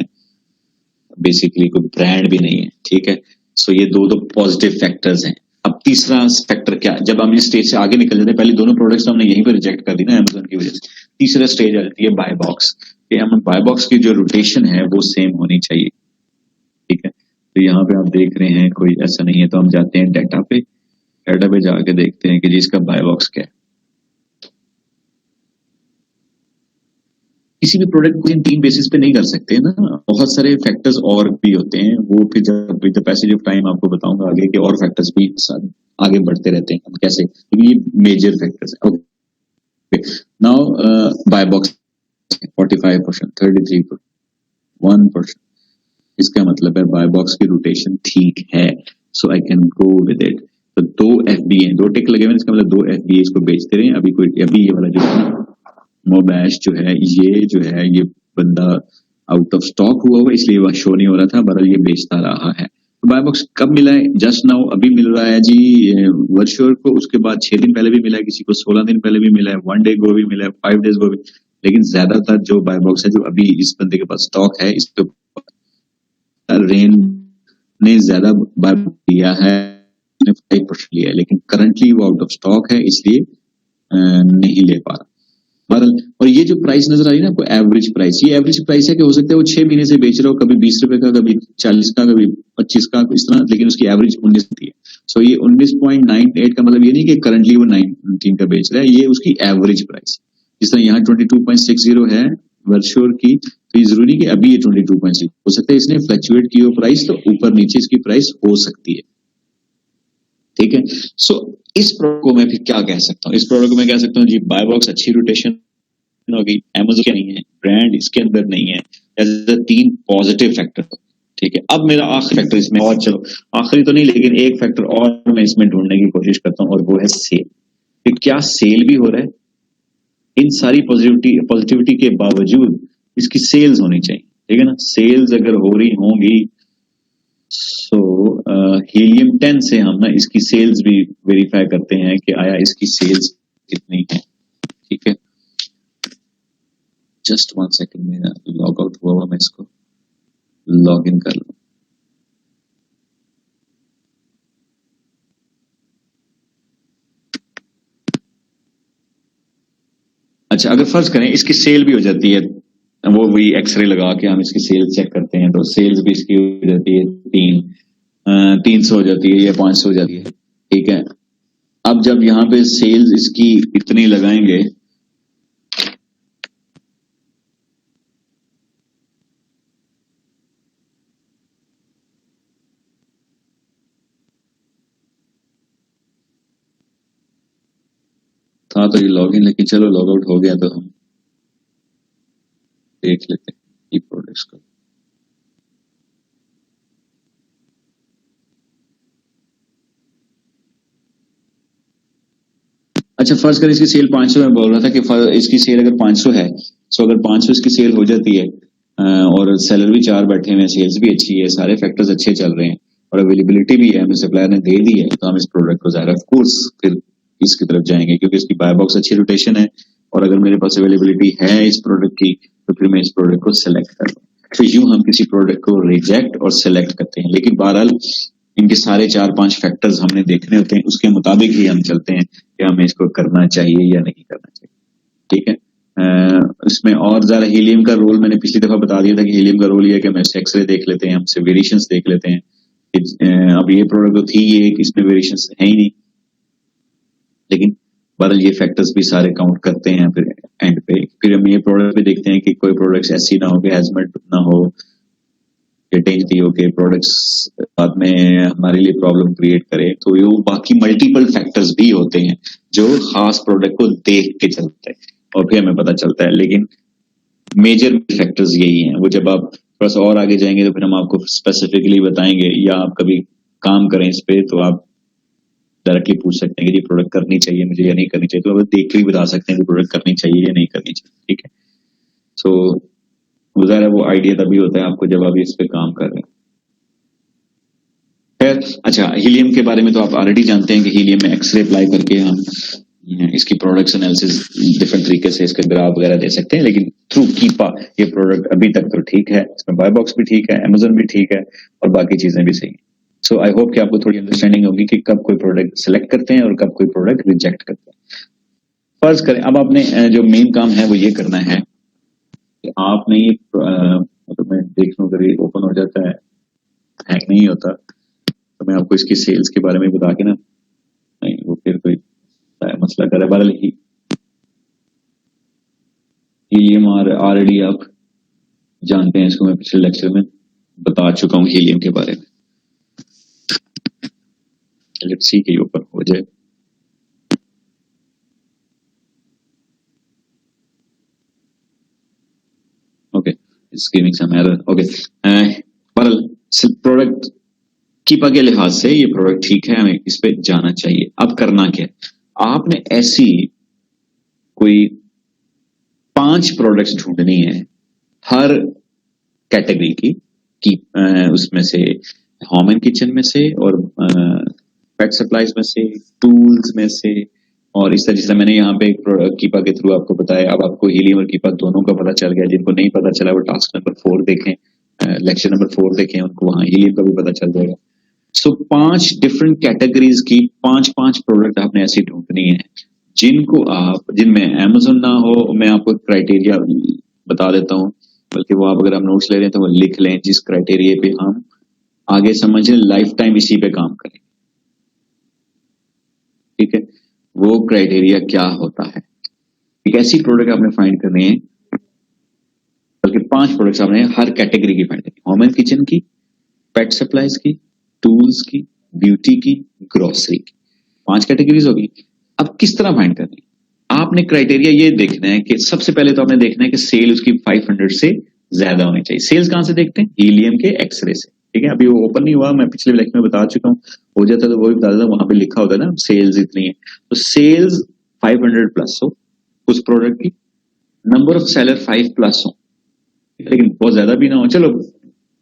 बेसिकली कोई ब्रांड भी नहीं है, ठीक है। सो ये दो पॉजिटिव फैक्टर्स हैं। अब तीसरा फैक्टर क्या, जब हम इस स्टेज से आगे निकल जाते हैं, पहले दोनों प्रोडक्ट्स हमने यहीं पे रिजेक्ट कर दी ना अमेज़न की वजह से, तीसरा स्टेज आ जाती है बाय बॉक्स, कि हम बाय बॉक्स की जो रोटेशन है वो सेम होनी चाहिए, ठीक है। तो यहाँ पे आप देख रहे हैं कोई ऐसा नहीं है, तो हम जाते हैं डाटा पे जाके देखते हैं कि जी इसका बाय बॉक्स क्या है। किसी भी प्रोडक्ट को इन 3 बेसिस पे नहीं कर सकते ना, बहुत सारे फैक्टर्स और भी होते हैं, वो फिर जब with the passage of time आपको बताऊंगा आगे के और फैक्टर्स भी आगे बढ़ते रहते हैं हम कैसे, क्योंकि ये मेजर फैक्टर्स है। ओके, नाउ बाय बॉक्स 45%, 33%, 1%, इसका मतलब है बाय बॉक्स की रोटेशन ठीक है, so I can go with it. तो 2 FBA, 2 टिक लगे हुए, इसका मतलब 2 FBA इसको बेचते रहे, अभी ये वाला जो है मोबैश जो है ये बंदा आउट ऑफ स्टॉक हुआ इसलिए वह शो नहीं हो रहा था, बहरहाल ये बेचता रहा है। तो बाय बॉक्स कब मिला है, जस्ट नाउ अभी मिल रहा है जी वर्चुअल को, उसके बाद 6 दिन पहले भी मिला है, किसी को 16 दिन पहले भी मिला है, 1 डे गो भी मिला है, 5 डेज गो भी, लेकिन ज्यादातर जो बाय बॉक्स है जो अभी इस बंदे के पास स्टॉक है, इसके रेन ने ज्यादा बाय लिया है, 5% लिया है, लेकिन करंटली वो आउट ऑफ स्टॉक है इसलिए नहीं ले पा रहा। और ये जो प्राइस नजर आ रही है ना आपको, एवरेज प्राइस, ये एवरेज प्राइस है कि हो सकता है वो 6 महीने से बेच रहा हो, कभी 20 रुपए का, कभी 40 का, कभी 25 का, इस तरह, लेकिन उसकी एवरेज 19 होती है। सो ये 19.98 का मतलब ये नहीं कि करंटली वो 19 का बेच रहा है, ये उसकी एवरेज प्राइस। जिस तरह यहाँ 22.60 है वर्चुअल की, तो ये जरूरी कि अभी ये 22.6 हो सकता है, इसने फ्लक्चुएट की हो प्राइस, तो ऊपर नीचे इसकी प्राइस हो सकती है, ठीक है। सो इस प्रोडक्ट को मैं फिर क्या कह सकता हूँ, इस प्रोडक्ट को मैं कह सकता हूँ जी बाय बॉक्स अच्छी रोटेशन होगी, अमेज़न के नहीं है, ब्रांड इसके अंदर नहीं है, ऐसे 3 पॉजिटिव फैक्टर, ठीक है। अब मेरा आखिरी फैक्टर इसमें, और चलो आखिरी तो नहीं लेकिन एक फैक्टर और मैं इसमें ढूंढने की कोशिश करता हूँ, और वो है सेल। कि क्या सेल भी हो रहा है, इन सारी पॉजिटिविटी के बावजूद इसकी सेल्स होनी चाहिए, ठीक है ना। सेल्स अगर हो रही होंगी, सो हीलियम 10 से हम ना इसकी सेल्स भी वेरीफाई करते हैं कि आया इसकी सेल्स कितनी है, ठीक है। जस्ट 1 सेकंड, मेरा लॉग आउट हुआ, मैं इसको लॉग इन कर लूं। अच्छा, अगर फर्ज करें इसकी सेल भी हो जाती है, वो वही एक्सरे लगा के हम इसकी सेल चेक करते हैं, तो सेल्स भी इसकी हो जाती है 300 हो जाती है या 500 हो जाती है, ठीक है। अब जब यहाँ पे सेल्स इसकी इतनी लगाएंगे, था तो ये लॉग इन, लेकिन चलो लॉग आउट हो गया तो हम देख लेते हैं ये प्रोडक्ट्स को। अच्छा, फर्ज कर इसकी सेल 500, में बोल रहा था कि इसकी सेल अगर 500 है, सो अगर 500 इसकी सेल हो जाती है और सेलर भी 4 बैठे हुए हैं, सेल्स भी अच्छी है, सारे फैक्टर्स अच्छे चल रहे हैं, और अवेलेबिलिटी भी है, हमें सप्लायर ने दे दी है, तो हम इस प्रोडक्ट को ज़ाहिर ऑफ कोर्स फिर इसकी तरफ जाएंगे क्योंकि इसकी बाय बॉक्स अच्छी रोटेशन है और अगर मेरे पास अवेलेबिलिटी है इस प्रोडक्ट की तो फिर मैं इस प्रोडक्ट को सिलेक्ट कर लूँ। तो यूं हम किसी प्रोडक्ट को रिजेक्ट और सिलेक्ट करते हैं, लेकिन बहरहाल इनके सारे 4-5 फैक्टर्स हमने देखने होते हैं, उसके मुताबिक ही हम चलते हैं कि हमें इसको करना चाहिए या नहीं करना चाहिए। ठीक है, इसमें और ज्यादा हीलियम का रोल मैंने पिछली दफा बता दिया था कि हीलियम का रोल ये है कि हम एक्सरे देख लेते हैं, हमसे वेरिएशंस देख लेते हैं। अब ये प्रोडक्ट तो थी ये इसमें वेरिएशंस है ही नहीं, लेकिन बहरहाल ये फैक्टर्स भी सारे काउंट करते हैं फिर एंड पे। फिर हम ये प्रोडक्ट भी देखते हैं कि कोई प्रोडक्ट्स ऐसी ना हो कि हैजमेट ना हो, डेंजरी हो के प्रोडक्ट्स बाद में हमारे लिए प्रॉब्लम क्रिएट करे। तो ये बाकी मल्टीपल फैक्टर्स भी होते हैं जो खास प्रोडक्ट को देख के चलते हैं और फिर हमें पता चलता है, लेकिन मेजर फैक्टर्स यही हैं। वो जब आप थोड़ा सा और आगे जाएंगे तो फिर हम आपको स्पेसिफिकली बताएंगे, या आप कभी काम करें इस पे तो आप डायरेक्टली पूछ सकते हैं कि ये प्रोडक्ट करनी चाहिए मुझे या नहीं करनी चाहिए, तो आप देख के भी बता सकते हैं कि प्रोडक्ट करनी चाहिए या नहीं करनी चाहिए। ठीक है, सो ज़ाहिर वो आइडिया तभी होता है आपको जब आप इस पे काम कर रहे हैं। खैर अच्छा, हीलियम के बारे में तो आप ऑलरेडी जानते हैं कि हीलियम में एक्सरे अप्लाई करके हम इसकी प्रोडक्ट्स एनालिसिस डिफरेंट तरीके से इसके ग्राफ वगैरह दे सकते हैं, लेकिन थ्रू कीपा ये प्रोडक्ट अभी तक तो ठीक है, इसमें बाय बॉक्स भी ठीक है, अमेजन भी ठीक है और बाकी चीजें भी सही है। सो आई होप कि आपको थोड़ी अंडरस्टैंडिंग होगी कि कब कोई प्रोडक्ट सिलेक्ट करते हैं और कब कोई प्रोडक्ट रिजेक्ट करते हैं। फर्ज करें अब आपने जो मेन काम है वो ये करना है कि आपने मतलब मैं देख लूं अगर ये ओपन हो जाता है, हैक नहीं होता तो मैं आपको इसकी सेल्स के बारे में बता के ना, नहीं वो फिर कोई मसला करे। बहरहाल हीलियम ऑलरेडी आप जानते हैं, इसको मैं पिछले लेक्चर में बता चुका हूँ हीलियम के बारे में। लेट्स सी कि ऊपर हो जाए। Okay, it's giving some error. Okay, बहरहाल प्रोडक्ट कीपा के लिहाज से ये प्रोडक्ट ठीक है, हमें इस पे जाना चाहिए। अब करना क्या है, आपने ऐसी कोई 5 प्रोडक्ट्स ढूंढनी है हर कैटेगरी की उसमें से होम एंड किचन में से और पेट सप्लाईज में से, टूल्स में से, और इस तरह जिससे मैंने यहाँ पे कीपा के थ्रू आपको बताया। अब आपको हीलियम और कीपा दोनों का पता चल गया। जिनको नहीं पता चला वो टास्क नंबर 4 देखें, लेक्चर नंबर 4 देखें, उनको वहां हीलियम का भी पता चल जाएगा। सो 5 डिफरेंट कैटेगरीज की 5 प्रोडक्ट आपने ऐसी ढूंढनी है जिनको आप, जिनमें अमेज़न ना हो। मैं आपको क्राइटेरिया बता देता हूँ, बल्कि वो आप अगर हम नोट्स ले रहे हैं तो वो लिख लें, जिस क्राइटेरिया पे हम आगे समझें लाइफ टाइम इसी पे काम करें। ठीक है, वो क्राइटेरिया क्या होता है? एक ऐसी प्रोडक्ट आपने फाइंड करनी है, बल्कि 5 प्रोडक्ट्स आपने हर कैटेगरी की फाइंड करनी है। होम एंड किचन की, पेट सप्लाईज की, टूल्स की, ब्यूटी की, ग्रोसरी की, 5 कैटेगरीज होगी। अब किस तरह फाइंड करनी है? आपने क्राइटेरिया ये देखना है कि सबसे पहले तो आपने देखना है कि सेल उसकी 500 से ज्यादा होनी चाहिए। सेल्स कहां से देखते हैं? हीलियम के एक्सरे से। ठीक है, अभी वो ओपन नहीं हुआ, मैं पिछले लेक्चर में बता चुका हूँ। हो जाता तो वो भी बता देता, वहां पे लिखा होता है ना सेल्स इतनी है, तो सेल्स 500 प्लस हो उस प्रोडक्ट की, नंबर ऑफ सेलर 5 प्लस हो, लेकिन बहुत ज्यादा भी ना हो। चलो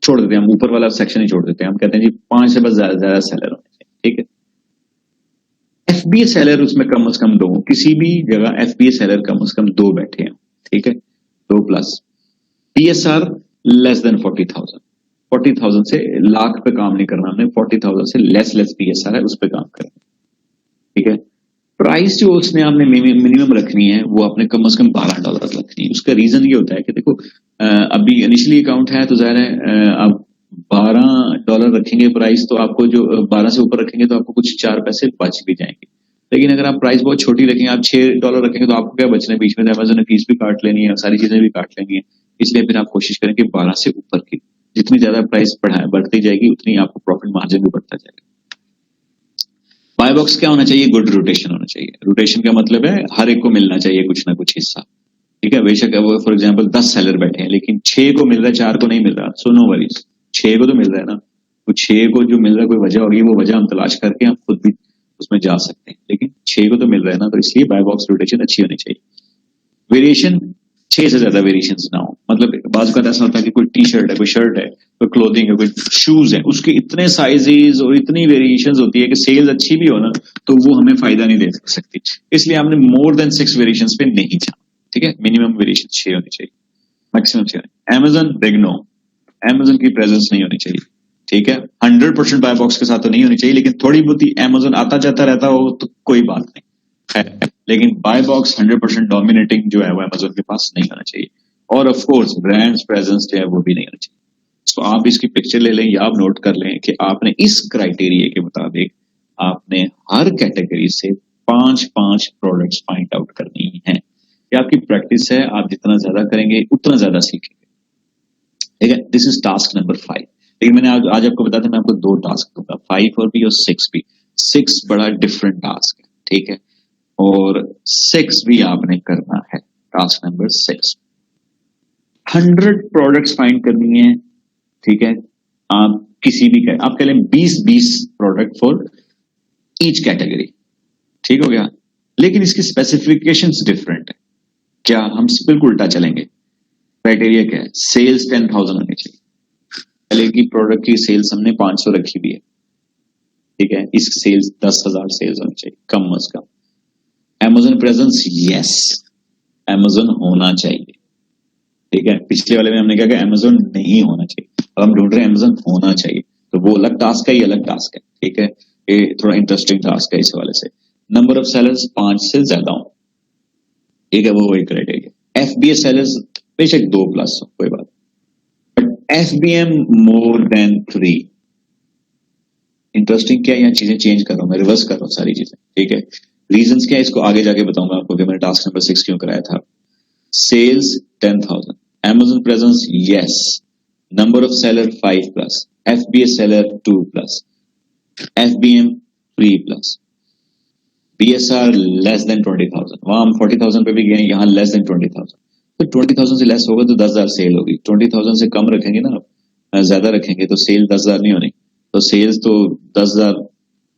छोड़ देते हैं, हम ऊपर वाला सेक्शन ही छोड़ देते हैं, हम कहते हैं जी 5 से बस ज्यादा सेलर होने चाहिए। ठीक है, एफबीए सेलर उसमें कम से कम 2, किसी भी जगह एफबीए सेलर कम से कम 2 बैठे हैं। ठीक है, 2 प्लस। पीएसआर लेस देन 40,000 से लाख पे काम नहीं करना हमने, 40,000 से लेस पीएसआर है उस पे काम करना। ठीक है, प्राइस जो उसने आपने मिनिमम रखनी है वो आपने कम से कम $12 रखनी है। उसका रीजन ये होता है कि देखो अभी इनिशियली अकाउंट है तो जाहिर है आप $12 रखेंगे प्राइस, तो आपको जो 12 से ऊपर रखेंगे तो आपको कुछ 4 पैसे बच भी जाएंगे। लेकिन अगर आप प्राइस बहुत छोटी रखेंगे, आप $6 रखेंगे, तो आपको क्या बचना है? बीच में अमेज़न ने फीस भी काट लेनी है, सारी चीजें भी काट लेनी है। इसलिए फिर आप कोशिश करें कि 12 से ऊपर की, जितनी ज्यादा प्राइस बढ़ती जाएगी उतनी आपको प्रॉफिट मार्जिन भी बढ़ता जाएगा। बाय बॉक्स क्या होना चाहिए? गुड रोटेशन होना चाहिए। रोटेशन का मतलब है हर एक को मिलना चाहिए कुछ ना कुछ हिस्सा। ठीक है, बेशक वो फॉर एग्जांपल 10 सेलर बैठे हैं लेकिन 6 को मिल रहा है, 4 को नहीं मिल रहा, सो नो वरीज, 6 को तो मिल रहा है ना। तो 6 को जो मिल रहा है कोई वजह होगी, वो वजह हम तलाश करके हम खुद भी उसमें जा सकते हैं, लेकिन 6 को तो मिल रहा है ना, तो इसलिए बाय बॉक्स रोटेशन अच्छी होनी चाहिए। वेरिएशन 6 से ज्यादा वेरिएशन ना हो, मतलब बाज़ का ऐसा होता है कि कोई टी शर्ट है, कोई शर्ट है, कोई क्लोथिंग है, कोई शूज है, उसके इतने साइजेस और इतनी वेरिएशंस होती है कि सेल्स अच्छी भी हो ना तो वो हमें फायदा नहीं दे सकती, इसलिए आपने मोर देन 6 वेरिएशंस पे नहीं जाना, ठीक है। मिनिमम वेरिएशन 6 होनी चाहिए, maximum 6। Amazon big no, Amazon की प्रेजेंस नहीं होनी चाहिए, ठीक है। 100% बाय बॉक्स के साथ तो नहीं होनी चाहिए, लेकिन थोड़ी बहुत ही Amazon आता जाता रहता हो तो कोई बात नहीं है, लेकिन बाय बॉक्स 100% डोमिनेटिंग जो है वो Amazon के पास नहीं होना चाहिए। और ऑफ कोर्स ब्रांड्स प्रेजेंस जो है वो भी नहीं होना चाहिए। सो आप इसकी पिक्चर ले लें या आप नोट कर लें कि आपने इस क्राइटेरिया के मुताबिक आपने हर कैटेगरी से 5-5 प्रोडक्ट्स फाइंड आउट करनी है। ये आपकी प्रैक्टिस है, आप जितना ज्यादा करेंगे उतना ज्यादा सीखेंगे, ठीक है। This is task number 5। लेकिन मैंने आज आपको बताया था मैं आपको 2 टास्क दूंगा, 5 और भी और 6 भी। 6 बड़ा डिफरेंट टास्क है, ठीक है, और 6 भी आपने करना है। टास्क नंबर 6 100 प्रोडक्ट्स फाइंड करनी है, ठीक है। आप किसी भी आप कह लें 20-20 प्रोडक्ट फॉर ईच कैटेगरी, ठीक हो गया। लेकिन इसकी स्पेसिफिकेशंस डिफरेंट है। क्या हम बिल्कुल उल्टा चलेंगे? क्राइटेरिया क्या है? सेल्स 10,000 होनी चाहिए। पहले की प्रोडक्ट की सेल्स हमने 500 रखी हुई है, ठीक है। इस सेल्स 10,000 सेल्स होनी चाहिए कम अज कम। Amazon प्रेजेंस, यस, Amazon होना चाहिए, ठीक है। पिछले वाले में हमने कहा कि Amazon नहीं होना चाहिए, अब हम ढूंढ रहे हैं Amazon होना चाहिए, तो वो अलग टास्क है, ये अलग टास्क है, ठीक है। ये थोड़ा इंटरेस्टिंग टास्क है इस हवाले से। नंबर ऑफ सेलर्स 5 से ज्यादा हो, ठीक है, वो एक क्राइटेरिया। FBA सेलर्स बेशक 2+ हो, कोई बात, but FBM more than 3। Interesting क्या है, यहाँ चीजें चेंज कर रहा हूं मैं, रिवर्स कर रहा हूं सारी चीजें, ठीक है। रीजंस क्या है इसको आगे जाके बताऊंगा आपको कि मैंने टास्क नंबर 6 क्यों कराया था। Sales 10,000, Amazon presence, yes. Number of seller 5+, FBA seller 2+, FBM 3+, BSR less than 20,000। वहां हम 40,000 पे भी गए, यहाँ less than 20,000। तो 20,000 से लेस होगा तो 10,000 सेल होगी। 20,000 से कम रखेंगे ना आप, ज्यादा रखेंगे तो सेल 10,000 नहीं होनी, तो सेल्स तो 10,000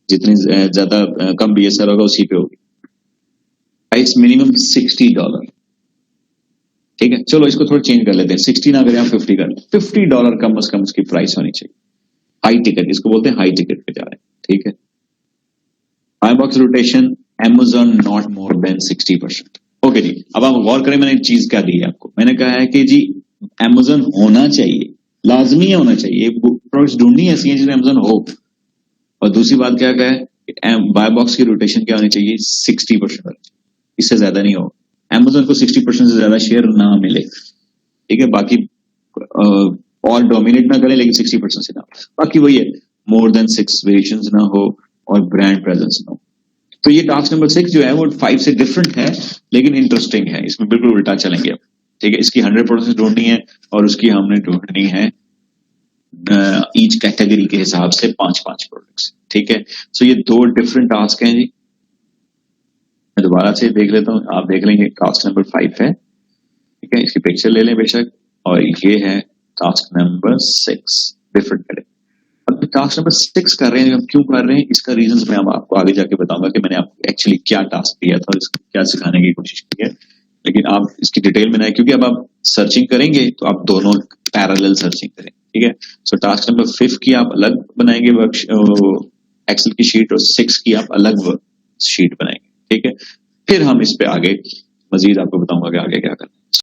जितनी ज्यादा कम BSR होगा उसी पे होगी। प्राइस मिनिमम $60, ठीक है। चलो इसको थोड़ा चेंज कर लेते हैं, 60 ना करें, 50 कर लें। $50 कम से कम उसकी प्राइस होनी चाहिए। हाई टिकट, इसको बोलते हैं हाई टिकट पे जा रहे हैं, ठीक है। By box rotation Amazon not more than 60%। Okay जी, अब आप गौर करें मैंने चीज क्या दी है आपको। मैंने कहा है कि जी Amazon होना चाहिए, लाजमी होना चाहिए, प्रोडक्ट्स ढूंढनी ऐसी है जिसमें Amazon हो। और दूसरी बात क्या है, बाय बॉक्स की रोटेशन क्या होनी चाहिए, 60%, इससे ज्यादा नहीं हो। Amazon को 60% से ज्यादा शेयर ना मिले, ठीक है। बाकी और डोमिनेट ना करें, लेकिन 60% से ना, बाकी वही है, मोर देन 6 वेरिएशंस ना हो और ब्रांड प्रेजेंस ना हो। तो ये टास्क नंबर 6 जो है वो 5 से डिफरेंट है, लेकिन इंटरेस्टिंग है। इसमें बिल्कुल उल्टा चलेंगे अब, ठीक है। इसकी 100% ढूंढनी है और उसकी हमने ढूंढनी है ईच कैटेगरी के हिसाब से 5-5 प्रोडक्ट्स, ठीक है। सो ये 2 डिफरेंट टास्क हैं जी। मैं दोबारा से देख लेता हूँ, आप देख लेंगे। टास्क नंबर 5 है, ठीक है, इसकी पिक्चर ले लें बेशक, और ये है टास्क नंबर 6, डिफरेंट करें। अब टास्क नंबर 6 कर रहे हैं, हम क्यों कर रहे हैं इसका रीजन मैं आपको आगे जाके बताऊंगा कि मैंने आपको एक्चुअली क्या टास्क दिया था और इसको क्या सिखाने की कोशिश की है। लेकिन आप इसकी डिटेल में ना, क्योंकि अब आप सर्चिंग करेंगे तो आप दोनों पैरेलल सर्चिंग करें, ठीक है। सो टास्क नंबर 5 की आप अलग बनाएंगे एक्सेल की शीट, और 6 की आप अलग शीट बनाएंगे, ठीक है। फिर हम इस पे आगे मजीद आपको बताऊंगा कि आगे क्या करना।